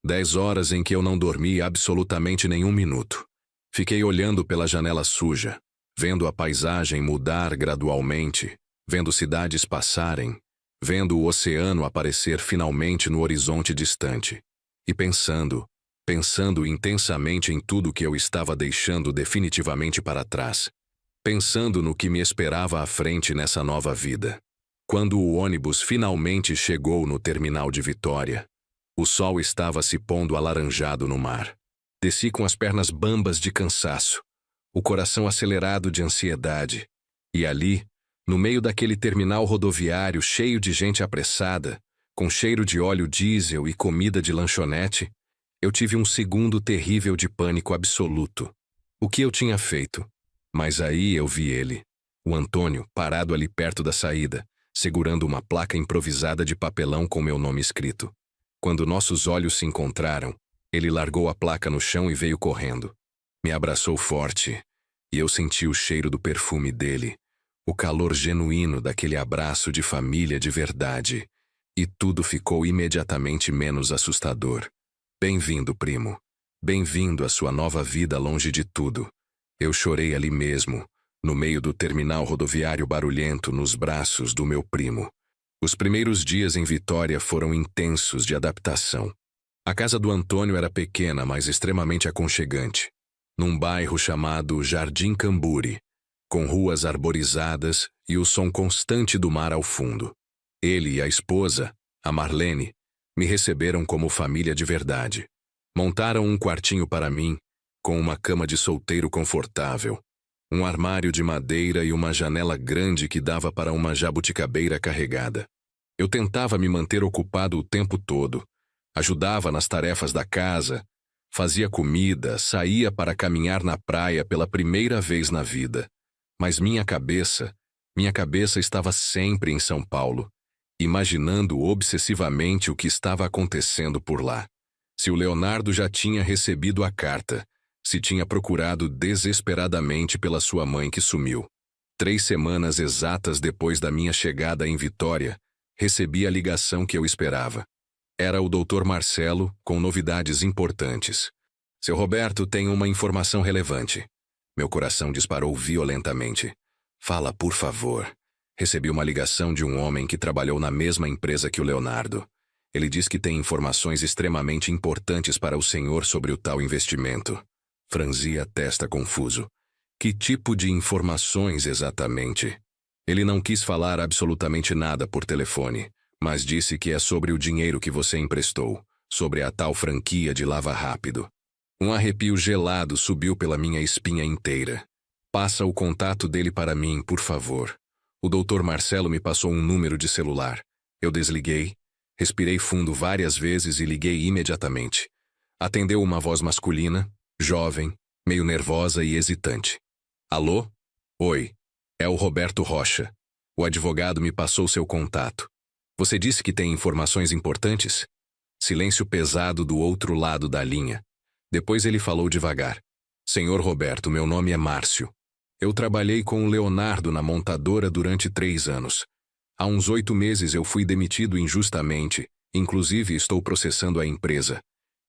10 horas em que eu não dormi absolutamente nenhum minuto. Fiquei olhando pela janela suja, vendo a paisagem mudar gradualmente, vendo cidades passarem, vendo o oceano aparecer finalmente no horizonte distante, e pensando intensamente em tudo que eu estava deixando definitivamente para trás, pensando no que me esperava à frente nessa nova vida. Quando o ônibus finalmente chegou no terminal de Vitória, o sol estava se pondo alaranjado no mar. Desci com as pernas bambas de cansaço, o coração acelerado de ansiedade, e ali, no meio daquele terminal rodoviário cheio de gente apressada, com cheiro de óleo diesel e comida de lanchonete, eu tive um segundo terrível de pânico absoluto. O que eu tinha feito? Mas aí eu vi ele, o Antônio, parado ali perto da saída, segurando uma placa improvisada de papelão com meu nome escrito. Quando nossos olhos se encontraram, ele largou a placa no chão e veio correndo. Me abraçou forte, e eu senti o cheiro do perfume dele, o calor genuíno daquele abraço de família de verdade, e tudo ficou imediatamente menos assustador. Bem-vindo, primo. Bem-vindo à sua nova vida longe de tudo. Eu chorei ali mesmo, no meio do terminal rodoviário barulhento, nos braços do meu primo. Os primeiros dias em Vitória foram intensos de adaptação. A casa do Antônio era pequena, mas extremamente aconchegante, num bairro chamado Jardim Camburi, com ruas arborizadas e o som constante do mar ao fundo. Ele e a esposa, a Marlene, me receberam como família de verdade. Montaram um quartinho para mim, com uma cama de solteiro confortável, um armário de madeira e uma janela grande que dava para uma jabuticabeira carregada. Eu tentava me manter ocupado o tempo todo, ajudava nas tarefas da casa, fazia comida, saía para caminhar na praia pela primeira vez na vida. Mas minha cabeça estava sempre em São Paulo, imaginando obsessivamente o que estava acontecendo por lá. Se o Leonardo já tinha recebido a carta, se tinha procurado desesperadamente pela sua mãe que sumiu. 3 semanas exatas depois da minha chegada em Vitória, recebi a ligação que eu esperava. Era o Dr. Marcelo, com novidades importantes. Seu Roberto, tem uma informação relevante. Meu coração disparou violentamente. Fala, por favor. Recebi uma ligação de um homem que trabalhou na mesma empresa que o Leonardo. Ele diz que tem informações extremamente importantes para o senhor sobre o tal investimento. Franzi a testa confuso. Que tipo de informações exatamente? Ele não quis falar absolutamente nada por telefone, mas disse que é sobre o dinheiro que você emprestou, sobre a tal franquia de lava rápido. Um arrepio gelado subiu pela minha espinha inteira. Passa o contato dele para mim, por favor. O Dr. Marcelo me passou um número de celular. Eu desliguei, respirei fundo várias vezes e liguei imediatamente. Atendeu uma voz masculina, jovem, meio nervosa e hesitante. Alô? Oi. É o Roberto Rocha. O advogado me passou seu contato. Você disse que tem informações importantes? Silêncio pesado do outro lado da linha. Depois ele falou devagar. Senhor Roberto, meu nome é Márcio. Eu trabalhei com o Leonardo na montadora durante 3 anos. Há uns 8 meses eu fui demitido injustamente, inclusive estou processando a empresa.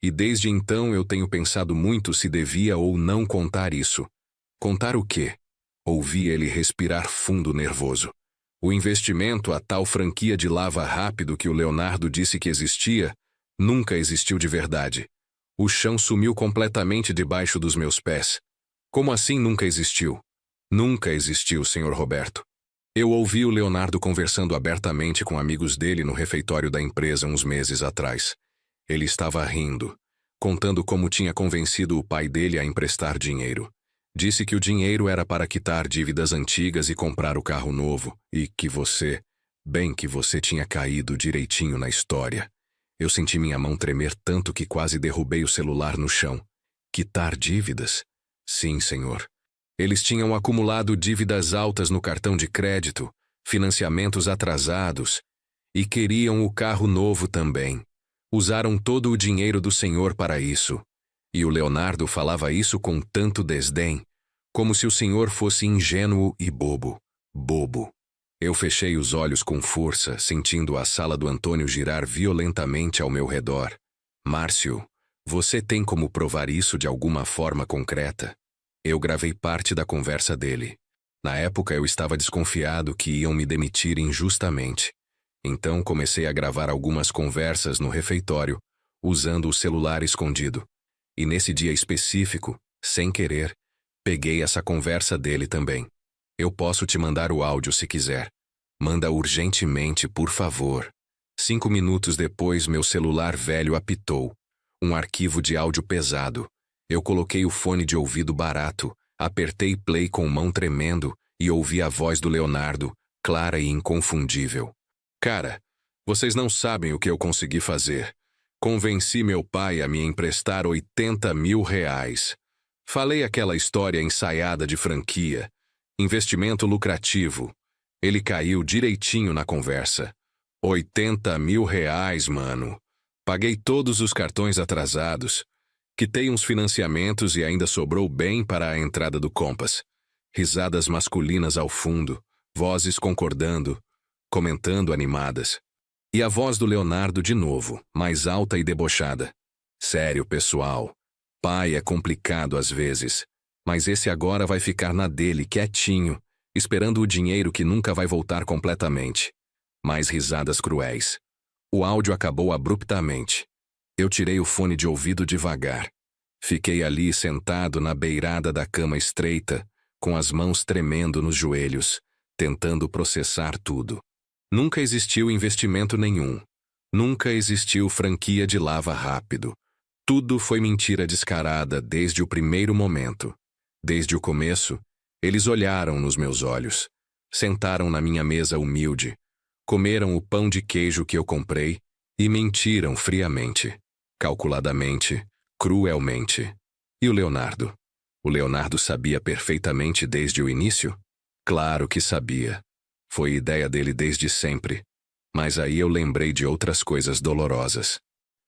E desde então eu tenho pensado muito se devia ou não contar isso. Contar o quê? Ouvi ele respirar fundo nervoso. O investimento, a tal franquia de lava rápido que o Leonardo disse que existia, nunca existiu de verdade. O chão sumiu completamente debaixo dos meus pés. Como assim nunca existiu? Nunca existiu, Sr. Roberto. Eu ouvi o Leonardo conversando abertamente com amigos dele no refeitório da empresa uns meses atrás. Ele estava rindo, contando como tinha convencido o pai dele a emprestar dinheiro. Disse que o dinheiro era para quitar dívidas antigas e comprar o carro novo, e que você tinha caído direitinho na história. Eu senti minha mão tremer tanto que quase derrubei o celular no chão. Quitar dívidas? Sim, senhor. Eles tinham acumulado dívidas altas no cartão de crédito, financiamentos atrasados, e queriam o carro novo também. Usaram todo o dinheiro do senhor para isso. E o Leonardo falava isso com tanto desdém, como se o senhor fosse ingênuo e bobo. Bobo. Eu fechei os olhos com força, sentindo a sala do Antônio girar violentamente ao meu redor. Márcio, você tem como provar isso de alguma forma concreta? Eu gravei parte da conversa dele. Na época eu estava desconfiado que iam me demitir injustamente. Então comecei a gravar algumas conversas no refeitório, usando o celular escondido. E nesse dia específico, sem querer, peguei essa conversa dele também. Eu posso te mandar o áudio se quiser. Manda urgentemente, por favor. 5 minutos depois, meu celular velho apitou. Um arquivo de áudio pesado. Eu coloquei o fone de ouvido barato, apertei play com mão tremendo e ouvi a voz do Leonardo, clara e inconfundível. Cara, vocês não sabem o que eu consegui fazer. Convenci meu pai a me emprestar R$80 mil. Falei aquela história ensaiada de franquia. Investimento lucrativo. Ele caiu direitinho na conversa. R$80 mil, mano. Paguei todos os cartões atrasados. Quitei uns financiamentos e ainda sobrou bem para a entrada do Compass. Risadas masculinas ao fundo, vozes concordando, comentando animadas. E a voz do Leonardo de novo, mais alta e debochada. Sério, pessoal. Pai é complicado às vezes, mas esse agora vai ficar na dele, quietinho, esperando o dinheiro que nunca vai voltar completamente. Mais risadas cruéis. O áudio acabou abruptamente. Eu tirei o fone de ouvido devagar. Fiquei ali sentado na beirada da cama estreita, com as mãos tremendo nos joelhos, tentando processar tudo. Nunca existiu investimento nenhum. Nunca existiu franquia de lava rápido. Tudo foi mentira descarada desde o primeiro momento. Desde o começo, eles olharam nos meus olhos, sentaram na minha mesa humilde, comeram o pão de queijo que eu comprei e mentiram friamente, calculadamente, cruelmente. E o Leonardo? O Leonardo sabia perfeitamente desde o início? Claro que sabia. Foi ideia dele desde sempre. Mas aí eu lembrei de outras coisas dolorosas.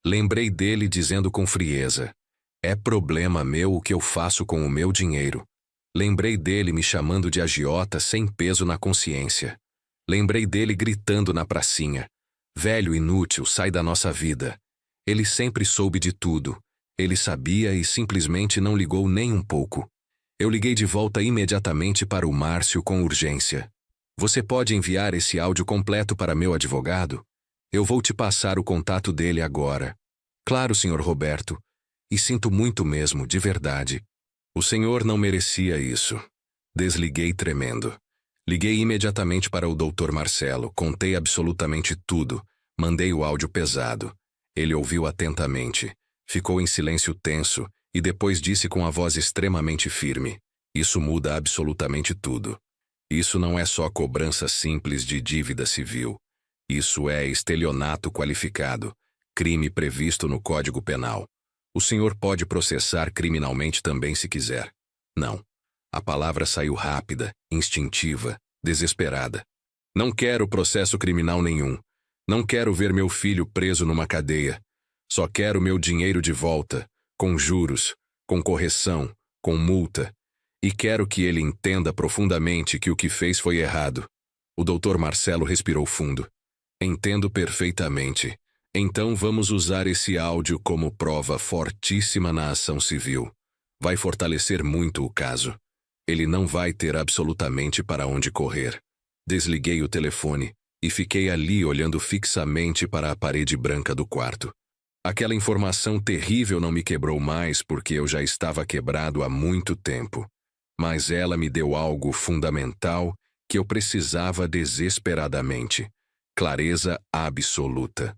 Lembrei dele dizendo com frieza: é problema meu o que eu faço com o meu dinheiro. Lembrei dele me chamando de agiota sem peso na consciência. Lembrei dele gritando na pracinha: velho inútil, sai da nossa vida. Ele sempre soube de tudo. Ele sabia e simplesmente não ligou nem um pouco. Eu liguei de volta imediatamente para o Márcio com urgência. Você pode enviar esse áudio completo para meu advogado? Eu vou te passar o contato dele agora. Claro, Sr. Roberto. E sinto muito mesmo, de verdade. O senhor não merecia isso. Desliguei tremendo. Liguei imediatamente para o Dr. Marcelo, contei absolutamente tudo, mandei o áudio pesado. Ele ouviu atentamente, ficou em silêncio tenso e depois disse com a voz extremamente firme: "Isso muda absolutamente tudo. Isso não é só cobrança simples de dívida civil. Isso é estelionato qualificado, crime previsto no Código Penal. O senhor pode processar criminalmente também se quiser." Não. A palavra saiu rápida, instintiva, desesperada. "Não quero processo criminal nenhum. Não quero ver meu filho preso numa cadeia. Só quero meu dinheiro de volta, com juros, com correção, com multa. E quero que ele entenda profundamente que o que fez foi errado." O Dr. Marcelo respirou fundo. "Entendo perfeitamente. Então vamos usar esse áudio como prova fortíssima na ação civil. Vai fortalecer muito o caso. Ele não vai ter absolutamente para onde correr." Desliguei o telefone e fiquei ali olhando fixamente para a parede branca do quarto. Aquela informação terrível não me quebrou mais porque eu já estava quebrado há muito tempo. Mas ela me deu algo fundamental que eu precisava desesperadamente: clareza absoluta.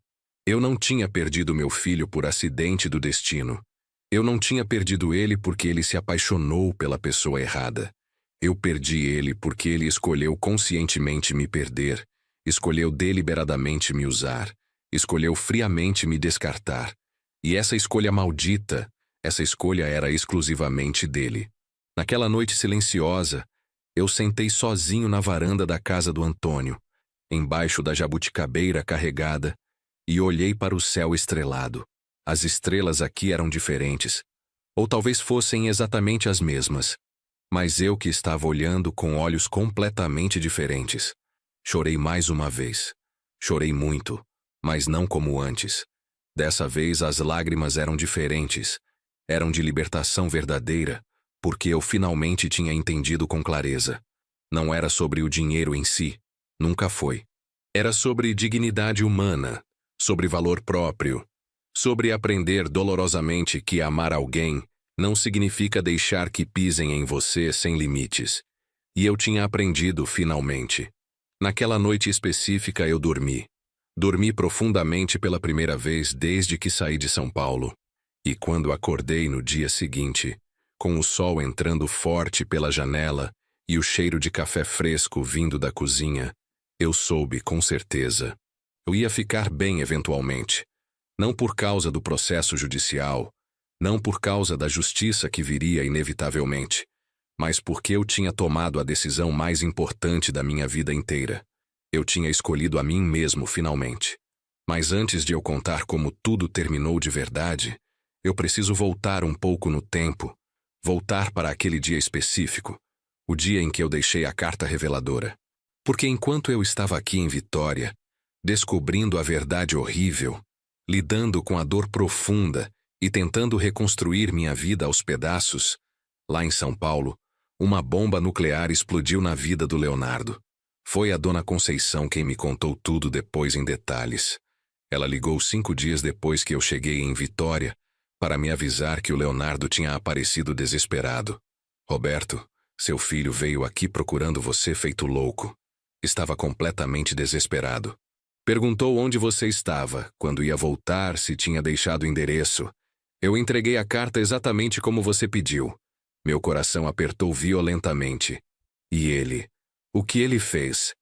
Eu não tinha perdido meu filho por acidente do destino. Eu não tinha perdido ele porque ele se apaixonou pela pessoa errada. Eu perdi ele porque ele escolheu conscientemente me perder, escolheu deliberadamente me usar, escolheu friamente me descartar. E essa escolha maldita, essa escolha era exclusivamente dele. Naquela noite silenciosa, eu sentei sozinho na varanda da casa do Antônio, embaixo da jabuticabeira carregada, e olhei para o céu estrelado. As estrelas aqui eram diferentes, ou talvez fossem exatamente as mesmas, mas eu que estava olhando com olhos completamente diferentes. Chorei mais uma vez. Chorei muito, mas não como antes. Dessa vez as lágrimas eram diferentes, eram de libertação verdadeira, porque eu finalmente tinha entendido com clareza. Não era sobre o dinheiro em si, nunca foi. Era sobre dignidade humana, sobre valor próprio, sobre aprender dolorosamente que amar alguém não significa deixar que pisem em você sem limites. E eu tinha aprendido finalmente. Naquela noite específica eu dormi. Dormi profundamente pela primeira vez desde que saí de São Paulo. E quando acordei no dia seguinte, com o sol entrando forte pela janela e o cheiro de café fresco vindo da cozinha, eu soube com certeza. Eu ia ficar bem eventualmente. Não por causa do processo judicial, não por causa da justiça que viria inevitavelmente, mas porque eu tinha tomado a decisão mais importante da minha vida inteira. Eu tinha escolhido a mim mesmo finalmente. Mas antes de eu contar como tudo terminou de verdade, eu preciso voltar um pouco no tempo, voltar para aquele dia específico, o dia em que eu deixei a carta reveladora. Porque enquanto eu estava aqui em Vitória, descobrindo a verdade horrível, lidando com a dor profunda e tentando reconstruir minha vida aos pedaços, lá em São Paulo, uma bomba nuclear explodiu na vida do Leonardo. Foi a dona Conceição quem me contou tudo depois em detalhes. Ela ligou 5 dias depois que eu cheguei em Vitória para me avisar que o Leonardo tinha aparecido desesperado. "Roberto, seu filho veio aqui procurando você feito louco. Estava completamente desesperado. Perguntou onde você estava, quando ia voltar, se tinha deixado o endereço. Eu entreguei a carta exatamente como você pediu. Meu coração apertou violentamente. E ele? O que ele fez?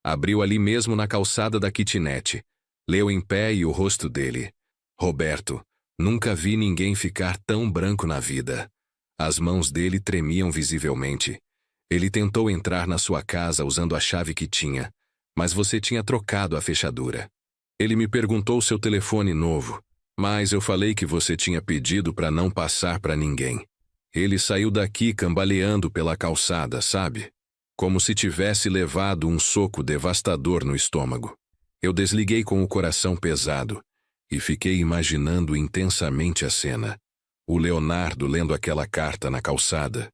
Abriu ali mesmo na calçada da kitnet. Leu em pé e o rosto dele. Roberto, nunca vi ninguém ficar tão branco na vida. As mãos dele tremiam visivelmente. Ele tentou entrar na sua casa usando a chave que tinha, mas você tinha trocado a fechadura. Ele me perguntou seu telefone novo, mas eu falei que você tinha pedido para não passar para ninguém. Ele saiu daqui cambaleando pela calçada, sabe? Como se tivesse levado um soco devastador no estômago. Eu desliguei com o coração pesado e fiquei imaginando intensamente a cena. O Leonardo lendo aquela carta na calçada.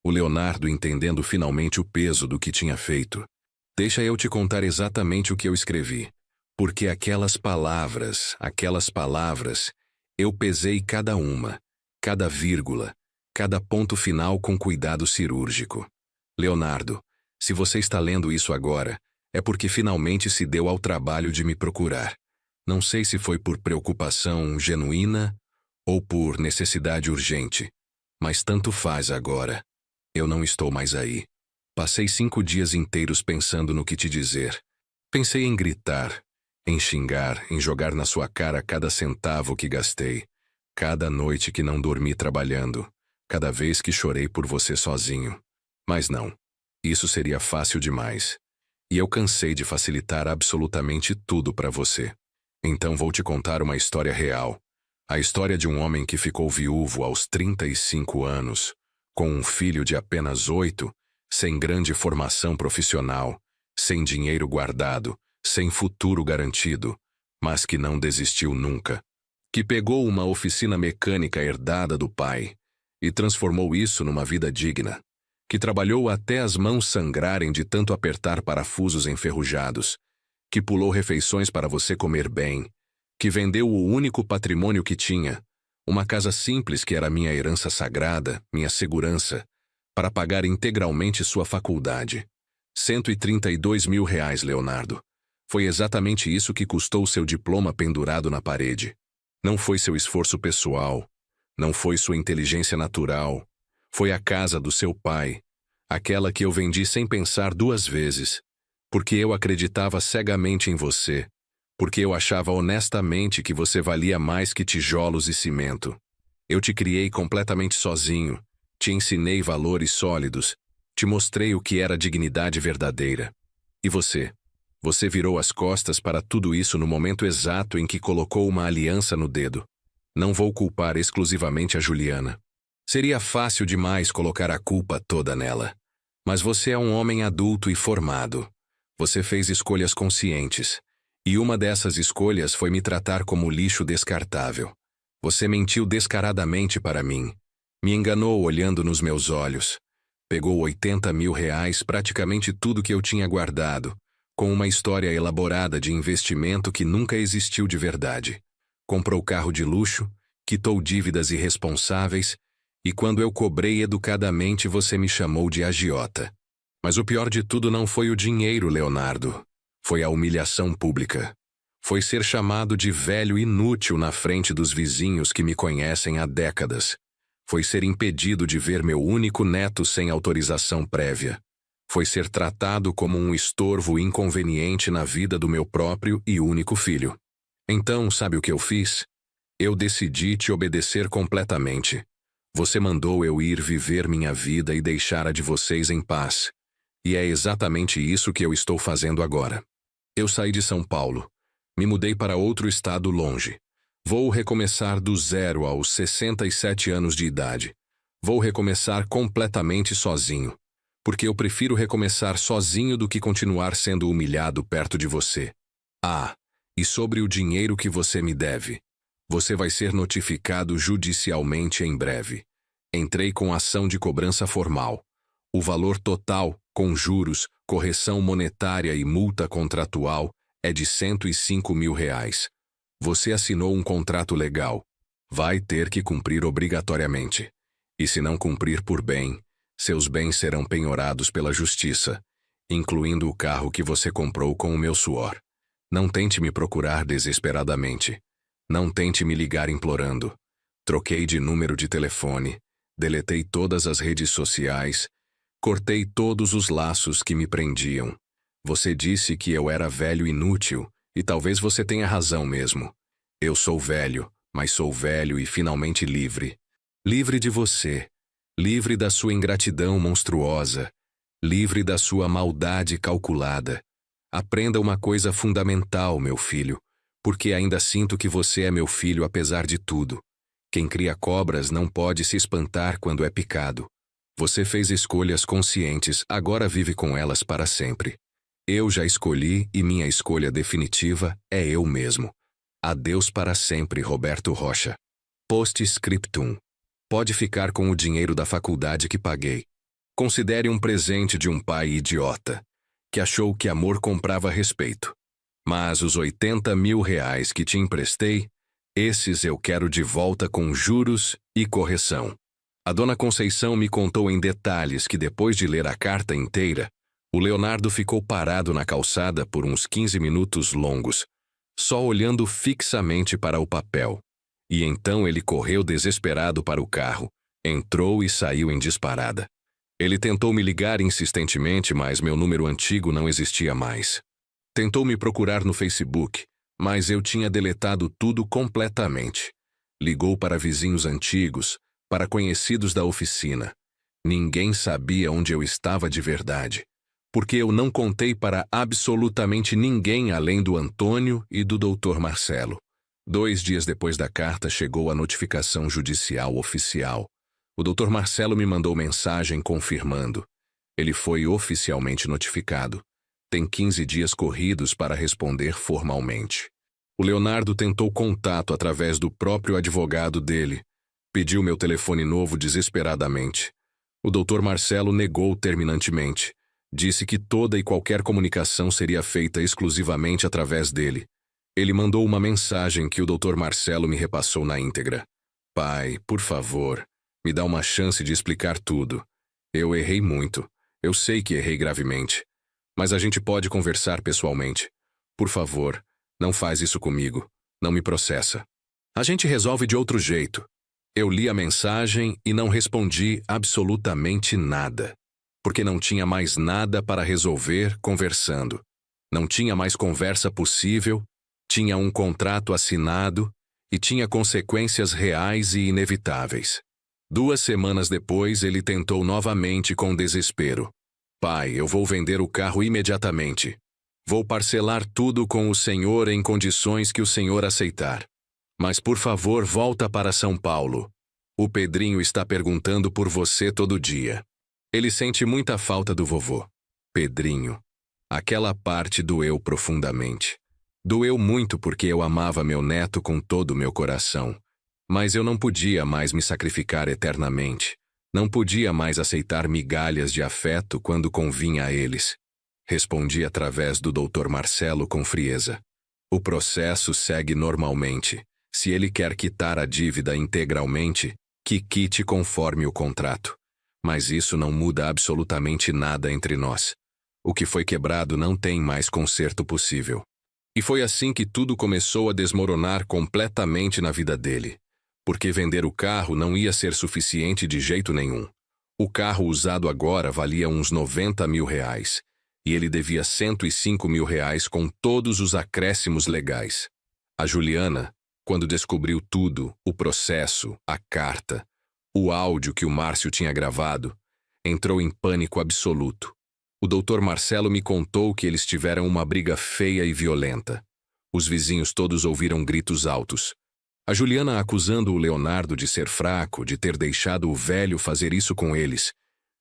O Leonardo entendendo finalmente o peso do que tinha feito. Deixa eu te contar exatamente o que eu escrevi. Porque aquelas palavras, eu pesei cada uma, cada vírgula, cada ponto final com cuidado cirúrgico. Leonardo, Se você está lendo isso agora, é porque finalmente se deu ao trabalho de me procurar. Não sei se foi por preocupação genuína ou por necessidade urgente, mas tanto faz agora. Eu não estou mais aí. Passei 5 dias inteiros pensando no que te dizer. Pensei em gritar, em xingar, em jogar na sua cara cada centavo que gastei, cada noite que não dormi trabalhando, cada vez que chorei por você sozinho. Mas não. Isso seria fácil demais. E eu cansei de facilitar absolutamente tudo para você. Então vou te contar uma história real. A história de um homem que ficou viúvo aos 35 anos, com um filho de apenas 8, sem grande formação profissional, sem dinheiro guardado, sem futuro garantido, mas que não desistiu nunca. Que pegou uma oficina mecânica herdada do pai e transformou isso numa vida digna. Que trabalhou até as mãos sangrarem de tanto apertar parafusos enferrujados. Que pulou refeições para você comer bem. Que vendeu o único patrimônio que tinha, uma casa simples que era minha herança sagrada, minha segurança, para pagar integralmente sua faculdade. 132 mil reais, Leonardo. Foi exatamente isso que custou seu diploma pendurado na parede. Não foi seu esforço pessoal, não foi sua inteligência natural, foi a casa do seu pai, aquela que eu vendi sem pensar 2 vezes, porque eu acreditava cegamente em você, porque eu achava honestamente que você valia mais que tijolos e cimento. Eu te criei completamente sozinho, te ensinei valores sólidos, te mostrei o que era dignidade verdadeira. E você? Você virou as costas para tudo isso no momento exato em que colocou uma aliança no dedo. Não vou culpar exclusivamente a Juliana. Seria fácil demais colocar a culpa toda nela. Mas você é um homem adulto e formado. Você fez escolhas conscientes. E uma dessas escolhas foi me tratar como lixo descartável. Você mentiu descaradamente para mim. Me enganou olhando nos meus olhos. Pegou 80 mil reais, praticamente tudo que eu tinha guardado, com uma história elaborada de investimento que nunca existiu de verdade. Comprou carro de luxo, quitou dívidas irresponsáveis, e quando eu cobrei educadamente você me chamou de agiota. Mas o pior de tudo não foi o dinheiro, Leonardo. Foi a humilhação pública. Foi ser chamado de velho inútil na frente dos vizinhos que me conhecem há décadas. Foi ser impedido de ver meu único neto sem autorização prévia. Foi ser tratado como um estorvo inconveniente na vida do meu próprio e único filho. Então, sabe o que eu fiz? Eu decidi te obedecer completamente. Você mandou eu ir viver minha vida e deixar a de vocês em paz. E é exatamente isso que eu estou fazendo agora. Eu saí de São Paulo. Me mudei para outro estado longe. Vou recomeçar do zero aos 67 anos de idade. Vou recomeçar completamente sozinho. Porque eu prefiro recomeçar sozinho do que continuar sendo humilhado perto de você. Ah, e sobre o dinheiro que você me deve. Você vai ser notificado judicialmente em breve. Entrei com ação de cobrança formal. O valor total, com juros, correção monetária e multa contratual, é de 105 mil reais. Você assinou um contrato legal. Vai ter que cumprir obrigatoriamente. E se não cumprir por bem, seus bens serão penhorados pela justiça, incluindo o carro que você comprou com o meu suor. Não tente me procurar desesperadamente. Não tente me ligar implorando. Troquei de número de telefone, deletei todas as redes sociais, cortei todos os laços que me prendiam. Você disse que eu era velho inútil, e talvez você tenha razão mesmo. Eu sou velho, mas sou velho e finalmente livre. Livre de você. Livre da sua ingratidão monstruosa. Livre da sua maldade calculada. Aprenda uma coisa fundamental, meu filho, porque ainda sinto que você é meu filho apesar de tudo. Quem cria cobras não pode se espantar quando é picado. Você fez escolhas conscientes, agora vive com elas para sempre. Eu já escolhi e minha escolha definitiva é eu mesmo. Adeus para sempre, Roberto Rocha. Post-scriptum. Pode ficar com o dinheiro da faculdade que paguei. Considere um presente de um pai idiota, que achou que amor comprava respeito. Mas os 80 mil reais que te emprestei, esses eu quero de volta com juros e correção. A dona Conceição me contou em detalhes que depois de ler a carta inteira, O Leonardo ficou parado na calçada por uns 15 minutos longos, só olhando fixamente para o papel. E então ele correu desesperado para o carro, entrou e saiu em disparada. Ele tentou me ligar insistentemente, mas meu número antigo não existia mais. Tentou me procurar no Facebook, mas eu tinha deletado tudo completamente. Ligou para vizinhos antigos, para conhecidos da oficina. Ninguém sabia onde eu estava de verdade, porque eu não contei para absolutamente ninguém além do Antônio e do Dr. Marcelo. 2 dias depois da carta chegou a notificação judicial oficial. O Dr. Marcelo me mandou mensagem confirmando. Ele foi oficialmente notificado. Tem 15 dias corridos para responder formalmente. O Leonardo tentou contato através do próprio advogado dele. Pediu meu telefone novo desesperadamente. O Dr. Marcelo negou terminantemente. Disse que toda e qualquer comunicação seria feita exclusivamente através dele. Ele mandou uma mensagem que o Dr. Marcelo me repassou na íntegra. Pai, por favor, me dá uma chance de explicar tudo. Eu errei muito. Eu sei que errei gravemente. Mas a gente pode conversar pessoalmente. Por favor, não faz isso comigo. Não me processa. A gente resolve de outro jeito. Eu li a mensagem e não respondi absolutamente nada. Porque não tinha mais nada para resolver conversando. Não tinha mais conversa possível, tinha um contrato assinado e tinha consequências reais e inevitáveis. 2 semanas depois, ele tentou novamente com desespero. Pai, eu vou vender o carro imediatamente. Vou parcelar tudo com o senhor em condições que o senhor aceitar. Mas, por favor, volta para São Paulo. O Pedrinho está perguntando por você todo dia. Ele sente muita falta do vovô. Pedrinho. Aquela parte doeu profundamente. Doeu muito porque eu amava meu neto com todo o meu coração. Mas eu não podia mais me sacrificar eternamente. Não podia mais aceitar migalhas de afeto quando convinha a eles. Respondi através do Dr. Marcelo com frieza. O processo segue normalmente. Se ele quer quitar a dívida integralmente, que quite conforme o contrato. Mas isso não muda absolutamente nada entre nós. O que foi quebrado não tem mais conserto possível. E foi assim que tudo começou a desmoronar completamente na vida dele. Porque vender o carro não ia ser suficiente de jeito nenhum. O carro usado agora valia uns 90 mil reais. E ele devia 105 mil reais com todos os acréscimos legais. A Juliana, quando descobriu tudo, o processo, a carta, o áudio que o Márcio tinha gravado, entrou em pânico absoluto. O Dr. Marcelo me contou que eles tiveram uma briga feia e violenta. Os vizinhos todos ouviram gritos altos. A Juliana acusando o Leonardo de ser fraco, de ter deixado o velho fazer isso com eles,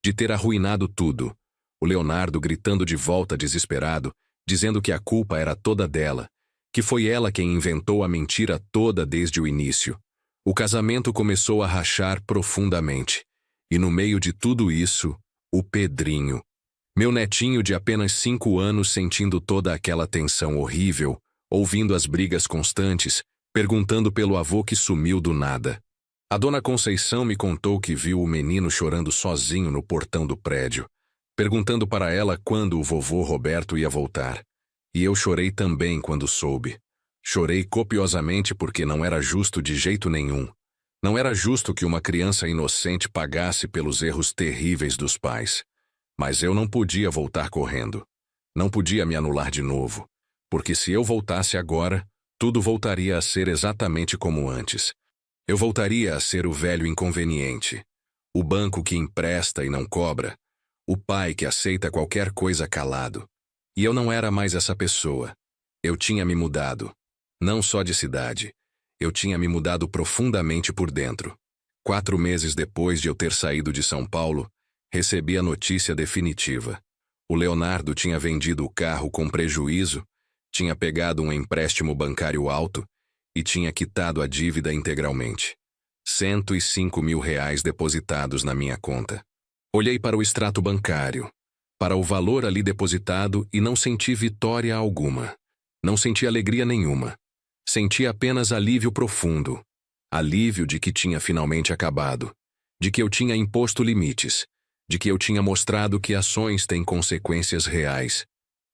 de ter arruinado tudo. O Leonardo gritando de volta desesperado, dizendo que a culpa era toda dela, que foi ela quem inventou a mentira toda desde o início. O casamento começou a rachar profundamente. E no meio de tudo isso, o Pedrinho. Meu netinho de apenas 5 anos sentindo toda aquela tensão horrível, ouvindo as brigas constantes, perguntando pelo avô que sumiu do nada. A dona Conceição me contou que viu o menino chorando sozinho no portão do prédio, perguntando para ela quando o vovô Roberto ia voltar. E eu chorei também quando soube. Chorei copiosamente porque não era justo de jeito nenhum. Não era justo que uma criança inocente pagasse pelos erros terríveis dos pais. Mas eu não podia voltar correndo. Não podia me anular de novo. Porque se eu voltasse agora, tudo voltaria a ser exatamente como antes. Eu voltaria a ser o velho inconveniente. O banco que empresta e não cobra. O pai que aceita qualquer coisa calado. E eu não era mais essa pessoa. Eu tinha me mudado. Não só de cidade. Eu tinha me mudado profundamente por dentro. 4 meses depois de eu ter saído de São Paulo, recebi a notícia definitiva. O Leonardo tinha vendido o carro com prejuízo, tinha pegado um empréstimo bancário alto e tinha quitado a dívida integralmente. 105 mil reais depositados na minha conta. Olhei para o extrato bancário, para o valor ali depositado e não senti vitória alguma. Não senti alegria nenhuma. Senti apenas alívio profundo. Alívio de que tinha finalmente acabado. De que eu tinha imposto limites. de que eu tinha mostrado que ações têm consequências reais.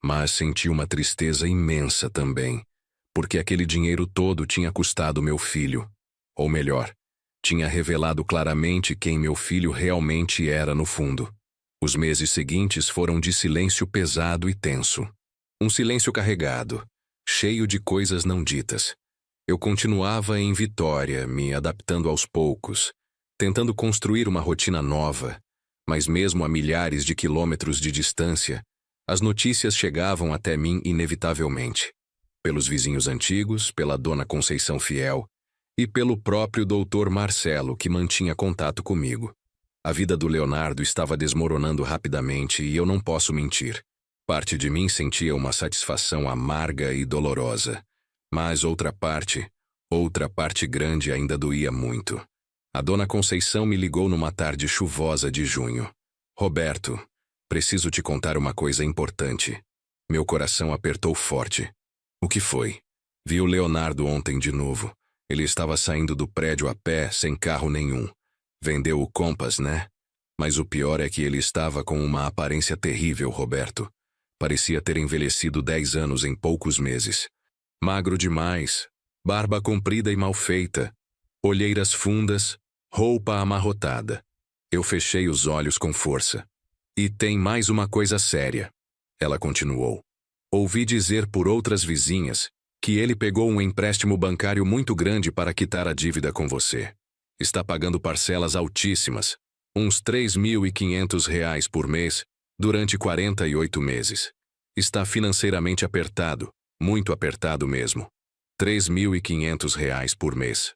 Mas senti uma tristeza imensa também, porque aquele dinheiro todo tinha custado meu filho. Ou melhor, tinha revelado claramente quem meu filho realmente era no fundo. Os meses seguintes foram de silêncio pesado e tenso. Um silêncio carregado, cheio de coisas não ditas. Eu continuava em Vitória, me adaptando aos poucos, tentando construir uma rotina nova, mas mesmo a milhares de quilômetros de distância, as notícias chegavam até mim inevitavelmente. Pelos vizinhos antigos, pela dona Conceição Fiel e pelo próprio doutor Marcelo, que mantinha contato comigo. A vida do Leonardo estava desmoronando rapidamente e eu não posso mentir. Parte de mim sentia uma satisfação amarga e dolorosa, mas outra parte grande ainda doía muito. A dona Conceição me ligou numa tarde chuvosa de junho. Roberto, preciso te contar uma coisa importante. Meu coração apertou forte. O que foi? Vi o Leonardo ontem de novo. Ele estava saindo do prédio a pé, sem carro nenhum. Vendeu o Compass, né? Mas o pior é que ele estava com uma aparência terrível, Roberto. Parecia ter envelhecido 10 anos em poucos meses. Magro demais, barba comprida e mal feita, olheiras fundas, roupa amarrotada. Eu fechei os olhos com força. E tem mais uma coisa séria. Ela continuou. Ouvi dizer por outras vizinhas que ele pegou um empréstimo bancário muito grande para quitar a dívida com você. Está pagando parcelas altíssimas, uns R$ 3.500 por mês, durante 48 meses. Está financeiramente apertado, muito apertado mesmo. R$ 3.500 por mês.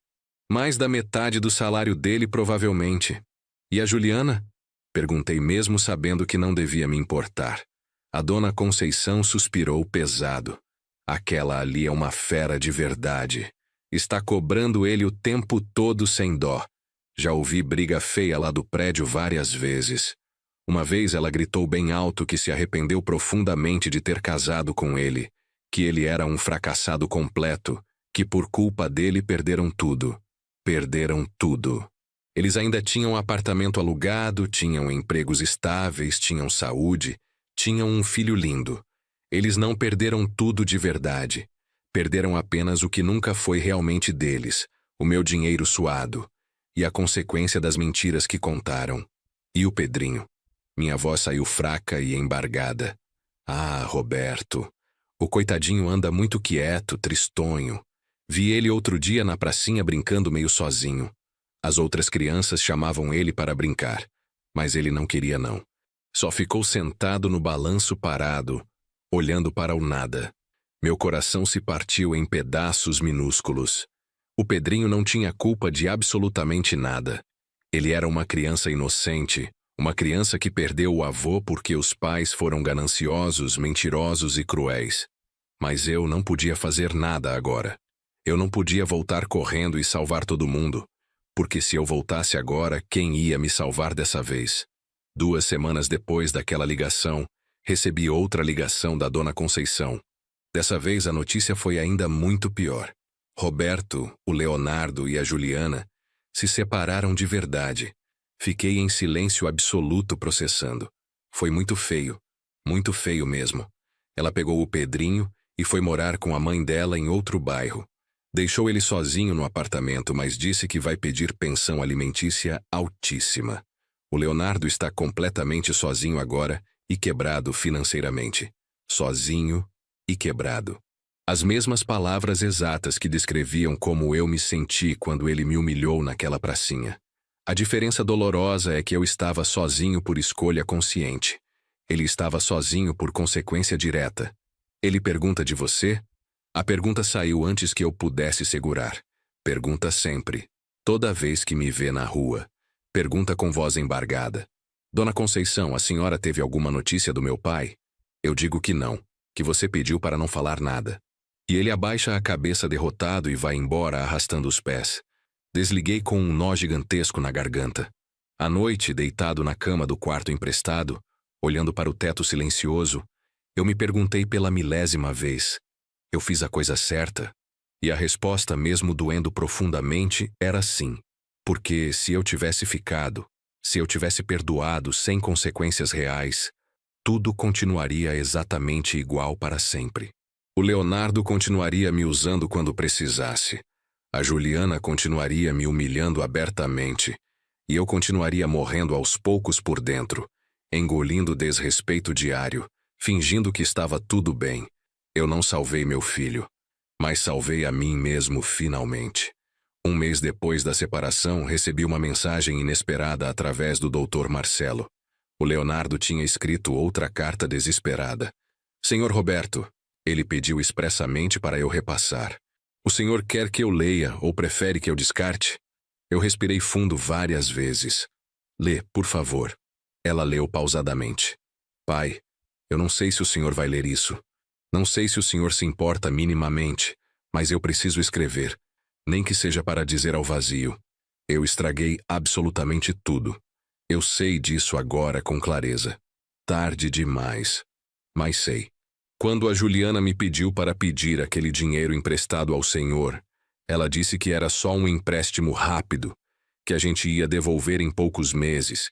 Mais da metade do salário dele, provavelmente. E a Juliana? Perguntei mesmo sabendo que não devia me importar. A dona Conceição suspirou pesado. Aquela ali é uma fera de verdade. Está cobrando ele o tempo todo sem dó. Já ouvi briga feia lá do prédio várias vezes. Uma vez ela gritou bem alto que se arrependeu profundamente de ter casado com ele, que ele era um fracassado completo, que por culpa dele perderam tudo. Perderam tudo. Eles ainda tinham apartamento alugado, tinham empregos estáveis, tinham saúde, tinham um filho lindo. Eles não perderam tudo de verdade. Perderam apenas o que nunca foi realmente deles, o meu dinheiro suado, e a consequência das mentiras que contaram. E o Pedrinho? Minha voz saiu fraca e embargada. Ah, Roberto. O coitadinho anda muito quieto, tristonho. Vi ele outro dia na pracinha brincando meio sozinho. As outras crianças chamavam ele para brincar, mas ele não queria não. Só ficou sentado no balanço parado, olhando para o nada. Meu coração se partiu em pedaços minúsculos. O Pedrinho não tinha culpa de absolutamente nada. Ele era uma criança inocente, uma criança que perdeu o avô porque os pais foram gananciosos, mentirosos e cruéis. Mas eu não podia fazer nada agora. Eu não podia voltar correndo e salvar todo mundo, porque se eu voltasse agora, quem ia me salvar dessa vez? 2 semanas depois daquela ligação, recebi outra ligação da dona Conceição. Dessa vez a notícia foi ainda muito pior. Roberto, o Leonardo e a Juliana se separaram de verdade. Fiquei em silêncio absoluto processando. Foi muito feio mesmo. Ela pegou o Pedrinho e foi morar com a mãe dela em outro bairro. Deixou ele sozinho no apartamento, mas disse que vai pedir pensão alimentícia altíssima. O Leonardo está completamente sozinho agora e quebrado financeiramente. Sozinho e quebrado. As mesmas palavras exatas que descreviam como eu me senti quando ele me humilhou naquela pracinha. A diferença dolorosa é que eu estava sozinho por escolha consciente. Ele estava sozinho por consequência direta. Ele pergunta de você? A pergunta saiu antes que eu pudesse segurar. Pergunta sempre. Toda vez que me vê na rua. Pergunta com voz embargada. Dona Conceição, a senhora teve alguma notícia do meu pai? Eu digo que não, que você pediu para não falar nada. E ele abaixa a cabeça derrotado e vai embora arrastando os pés. Desliguei com um nó gigantesco na garganta. À noite, deitado na cama do quarto emprestado, olhando para o teto silencioso, eu me perguntei pela milésima vez: eu fiz a coisa certa? E a resposta, mesmo doendo profundamente, era sim. Porque se eu tivesse ficado, Se eu tivesse perdoado sem consequências reais, tudo continuaria exatamente igual para sempre. O Leonardo continuaria me usando quando precisasse. A Juliana continuaria me humilhando abertamente. E eu continuaria morrendo aos poucos por dentro, engolindo desrespeito diário, fingindo que estava tudo bem. Eu não salvei meu filho, mas salvei a mim mesmo finalmente. Um mês depois da separação, recebi uma mensagem inesperada através do Dr. Marcelo. O Leonardo tinha escrito outra carta desesperada. Senhor Roberto, ele pediu expressamente para eu repassar. O senhor quer que eu leia ou prefere que eu descarte? Eu respirei fundo várias vezes. Lê, por favor. Ela leu pausadamente. Pai, eu não sei se o senhor vai ler isso. Não sei se o senhor se importa minimamente, mas eu preciso escrever, nem que seja para dizer ao vazio. Eu estraguei absolutamente tudo. Eu sei disso agora com clareza. Tarde demais. Mas sei. Quando a Juliana me pediu para pedir aquele dinheiro emprestado ao senhor, ela disse que era só um empréstimo rápido, que a gente ia devolver em poucos meses,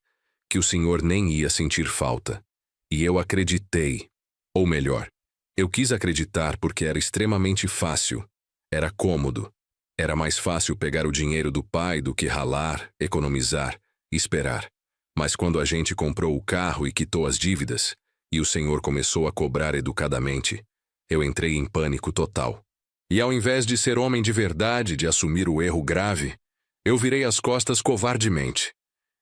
que o senhor nem ia sentir falta. E eu acreditei. Ou melhor, eu quis acreditar porque era extremamente fácil. Era cômodo. Era mais fácil pegar o dinheiro do pai do que ralar, economizar e esperar. Mas quando a gente comprou o carro e quitou as dívidas, e o senhor começou a cobrar educadamente, eu entrei em pânico total. E ao invés de ser homem de verdade, de assumir o erro grave, eu virei as costas covardemente.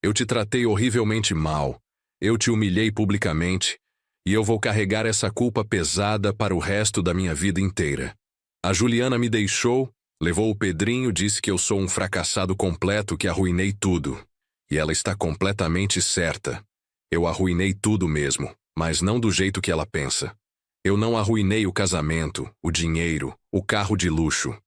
Eu te tratei horrivelmente mal. Eu te humilhei publicamente. E eu vou carregar essa culpa pesada para o resto da minha vida inteira. A Juliana me deixou, levou o Pedrinho, disse que eu sou um fracassado completo, que arruinei tudo. E ela está completamente certa. Eu arruinei tudo mesmo, mas não do jeito que ela pensa. Eu não arruinei o casamento, o dinheiro, o carro de luxo.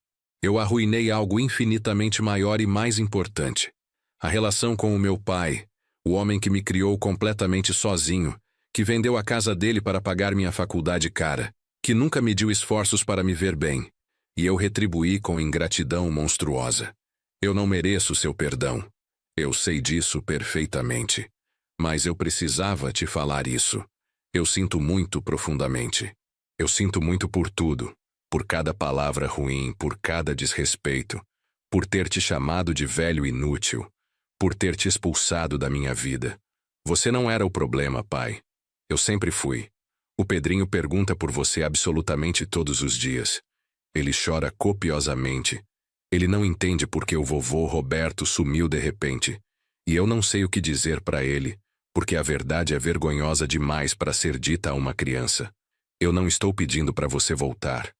Eu arruinei algo infinitamente maior e mais importante. A relação com o meu pai, o homem que me criou completamente sozinho, que vendeu a casa dele para pagar minha faculdade cara, que nunca mediu esforços para me ver bem, e eu retribuí com ingratidão monstruosa. Eu não mereço seu perdão. Eu sei disso perfeitamente. Mas eu precisava te falar isso. Eu sinto muito profundamente. Eu sinto muito por tudo, por cada palavra ruim, por cada desrespeito, por ter te chamado de velho inútil, por ter te expulsado da minha vida. Você não era o problema, pai. Eu sempre fui. O Pedrinho pergunta por você absolutamente todos os dias. Ele chora copiosamente. Ele não entende por que o vovô Roberto sumiu de repente. E eu não sei o que dizer para ele, porque a verdade é vergonhosa demais para ser dita a uma criança. Eu não estou pedindo para você voltar.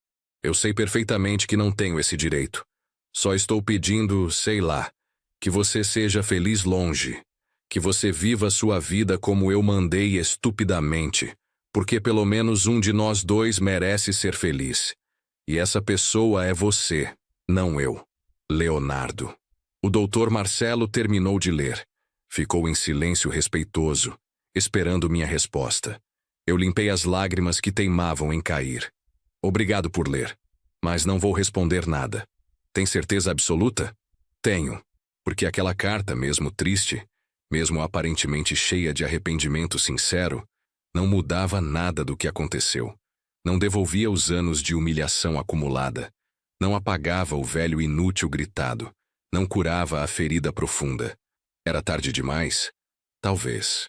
Eu sei perfeitamente que não tenho esse direito. Só estou pedindo, sei lá, que você seja feliz longe. Que você viva sua vida como eu mandei estupidamente, porque pelo menos um de nós dois merece ser feliz. E essa pessoa é você, não eu. Leonardo. O Dr. Marcelo terminou de ler. Ficou em silêncio respeitoso, esperando minha resposta. Eu limpei as lágrimas que teimavam em cair. Obrigado por ler, mas não vou responder nada. Tem certeza absoluta? Tenho, porque aquela carta, mesmo triste, mesmo aparentemente cheia de arrependimento sincero, não mudava nada do que aconteceu. Não devolvia os anos de humilhação acumulada. Não apagava o velho inútil gritado. Não curava a ferida profunda. Era tarde demais? Talvez.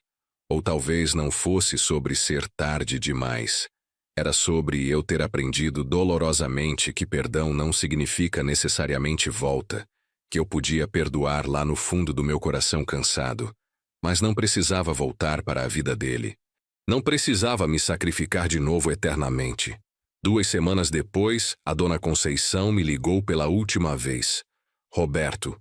Ou talvez não fosse sobre ser tarde demais. Era sobre eu ter aprendido dolorosamente que perdão não significa necessariamente volta, que eu podia perdoar lá no fundo do meu coração cansado, mas não precisava voltar para a vida dele. Não precisava me sacrificar de novo eternamente. 2 semanas depois, a dona Conceição me ligou pela última vez. Roberto,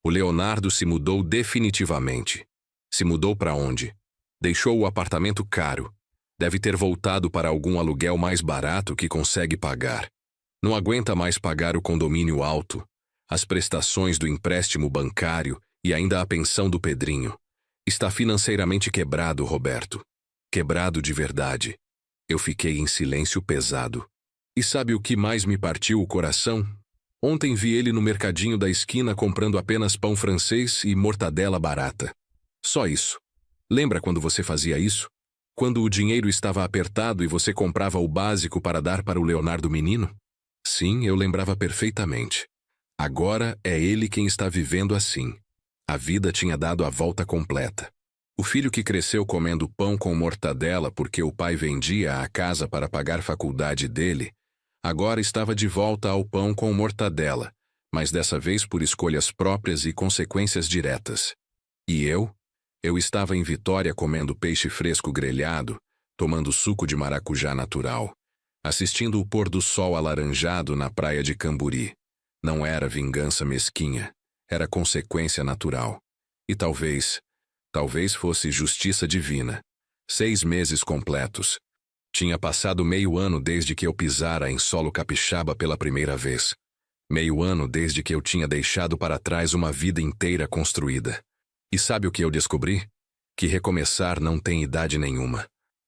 o Leonardo se mudou definitivamente. Se mudou para onde? Deixou o apartamento caro. Deve ter voltado para algum aluguel mais barato que consegue pagar. Não aguenta mais pagar o condomínio alto, as prestações do empréstimo bancário e ainda a pensão do Pedrinho. Está financeiramente quebrado, Roberto. Quebrado de verdade. Eu fiquei em silêncio pesado. E sabe o que mais me partiu o coração? Ontem vi ele no mercadinho da esquina comprando apenas pão francês e mortadela barata. Só isso. Lembra quando você fazia isso? Quando o dinheiro estava apertado e você comprava o básico para dar para o Leonardo menino? Sim, eu lembrava perfeitamente. Agora é ele quem está vivendo assim. A vida tinha dado a volta completa. O filho que cresceu comendo pão com mortadela porque o pai vendia a casa para pagar a faculdade dele, agora estava de volta ao pão com mortadela, mas dessa vez por escolhas próprias e consequências diretas. E eu? Eu estava em Vitória comendo peixe fresco grelhado, tomando suco de maracujá natural, assistindo o pôr do sol alaranjado na praia de Camburi. Não era vingança mesquinha, era consequência natural. E talvez fosse justiça divina. 6 meses completos. Tinha passado meio ano desde que eu pisara em solo capixaba pela primeira vez. Meio ano desde que eu tinha deixado para trás uma vida inteira construída. E sabe o que eu descobri? Que recomeçar não tem idade nenhuma.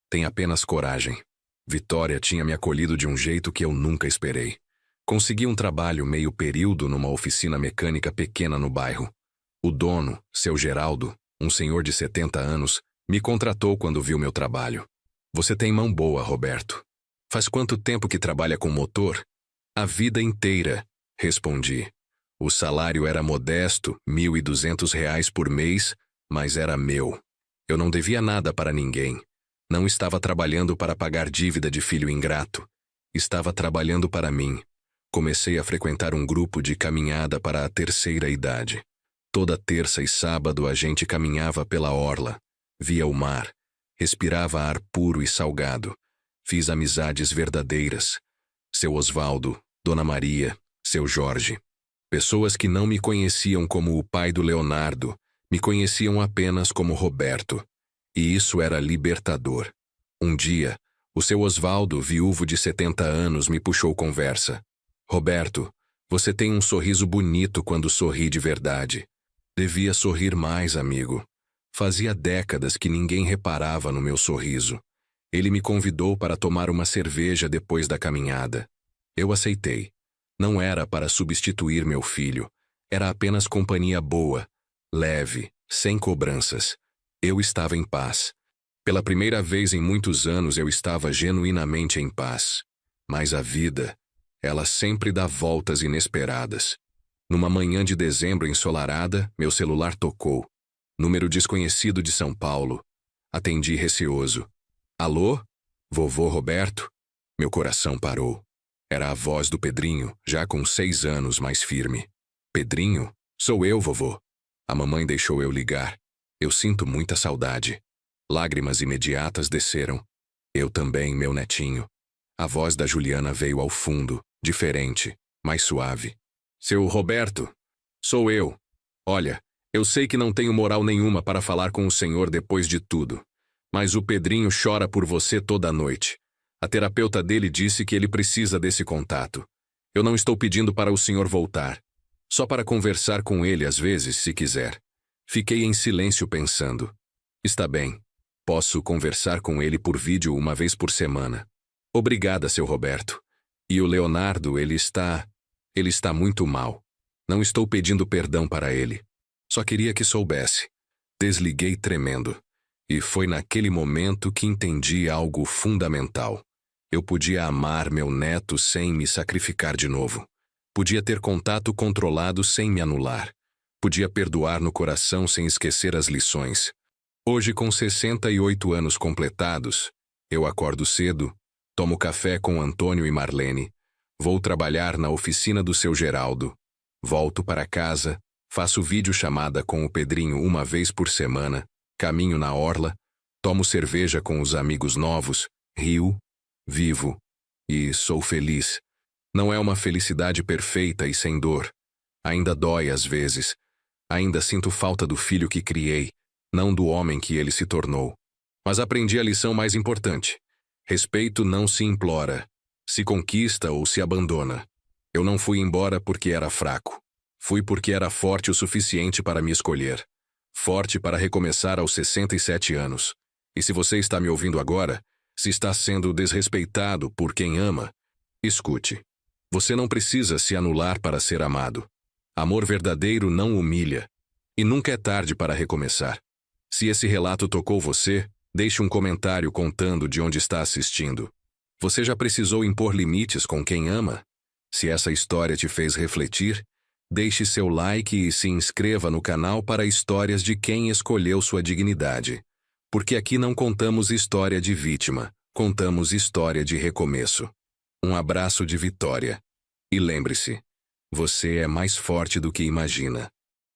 Tem apenas coragem. Vitória tinha me acolhido de um jeito que eu nunca esperei. Consegui um trabalho meio período numa oficina mecânica pequena no bairro. O dono, seu Geraldo, um senhor de 70 anos, me contratou quando viu meu trabalho. Você tem mão boa, Roberto. Faz quanto tempo que trabalha com motor? A vida inteira, respondi. O salário era modesto, R$ 1.200 por mês, mas era meu. Eu não devia nada para ninguém. Não estava trabalhando para pagar dívida de filho ingrato. Estava trabalhando para mim. Comecei a frequentar um grupo de caminhada para a terceira idade. Toda terça e sábado a gente caminhava pela orla, via o mar, respirava ar puro e salgado. Fiz amizades verdadeiras. Seu Osvaldo, Dona Maria, seu Jorge. Pessoas que não me conheciam como o pai do Leonardo, me conheciam apenas como Roberto. E isso era libertador. Um dia, o seu Osvaldo, viúvo de 70 anos, me puxou conversa. Roberto, você tem um sorriso bonito quando sorri de verdade. Devia sorrir mais, amigo. Fazia décadas que ninguém reparava no meu sorriso. Ele me convidou para tomar uma cerveja depois da caminhada. Eu aceitei. Não era para substituir meu filho. Era apenas companhia boa, leve, sem cobranças. Eu estava em paz. Pela primeira vez em muitos anos eu estava genuinamente em paz. Mas a vida, ela sempre dá voltas inesperadas. Numa manhã de dezembro ensolarada, meu celular tocou. Número desconhecido de São Paulo. Atendi receoso. Alô? Vovô Roberto? Meu coração parou. Era a voz do Pedrinho, já com 6 anos, mais firme. Pedrinho? Sou eu, vovô. A mamãe deixou eu ligar. Eu sinto muita saudade. Lágrimas imediatas desceram. Eu também, meu netinho. A voz da Juliana veio ao fundo, diferente, mais suave. Seu Roberto, sou eu. Olha, eu sei que não tenho moral nenhuma para falar com o senhor depois de tudo. Mas o Pedrinho chora por você toda a noite. A terapeuta dele disse que ele precisa desse contato. Eu não estou pedindo para o senhor voltar. Só para conversar com ele às vezes, se quiser. Fiquei em silêncio pensando. Está bem. Posso conversar com ele por vídeo uma vez por semana. Obrigada, seu Roberto. E o Leonardo, ele está muito mal. Não estou pedindo perdão para ele. Só queria que soubesse. Desliguei tremendo. E foi naquele momento que entendi algo fundamental. Eu podia amar meu neto sem me sacrificar de novo. Podia ter contato controlado sem me anular. Podia perdoar no coração sem esquecer as lições. Hoje, com 68 anos completados, eu acordo cedo, tomo café com Antônio e Marlene, vou trabalhar na oficina do seu Geraldo, volto para casa, faço videochamada com o Pedrinho uma vez por semana, caminho na orla, tomo cerveja com os amigos novos, rio, vivo e sou feliz. Não é uma felicidade perfeita e sem dor. Ainda dói às vezes. Ainda sinto falta do filho que criei, não do homem que ele se tornou. Mas aprendi a lição mais importante. Respeito não se implora, se conquista ou se abandona. Eu não fui embora porque era fraco. Fui porque era forte o suficiente para me escolher. Forte para recomeçar aos 67 anos. E se você está me ouvindo agora, se está sendo desrespeitado por quem ama, escute. Você não precisa se anular para ser amado. Amor verdadeiro não humilha. E nunca é tarde para recomeçar. Se esse relato tocou você, deixe um comentário contando de onde está assistindo. Você já precisou impor limites com quem ama? Se essa história te fez refletir, deixe seu like e se inscreva no canal para histórias de quem escolheu sua dignidade. Porque aqui não contamos história de vítima, contamos história de recomeço. Um abraço de vitória. E lembre-se, você é mais forte do que imagina.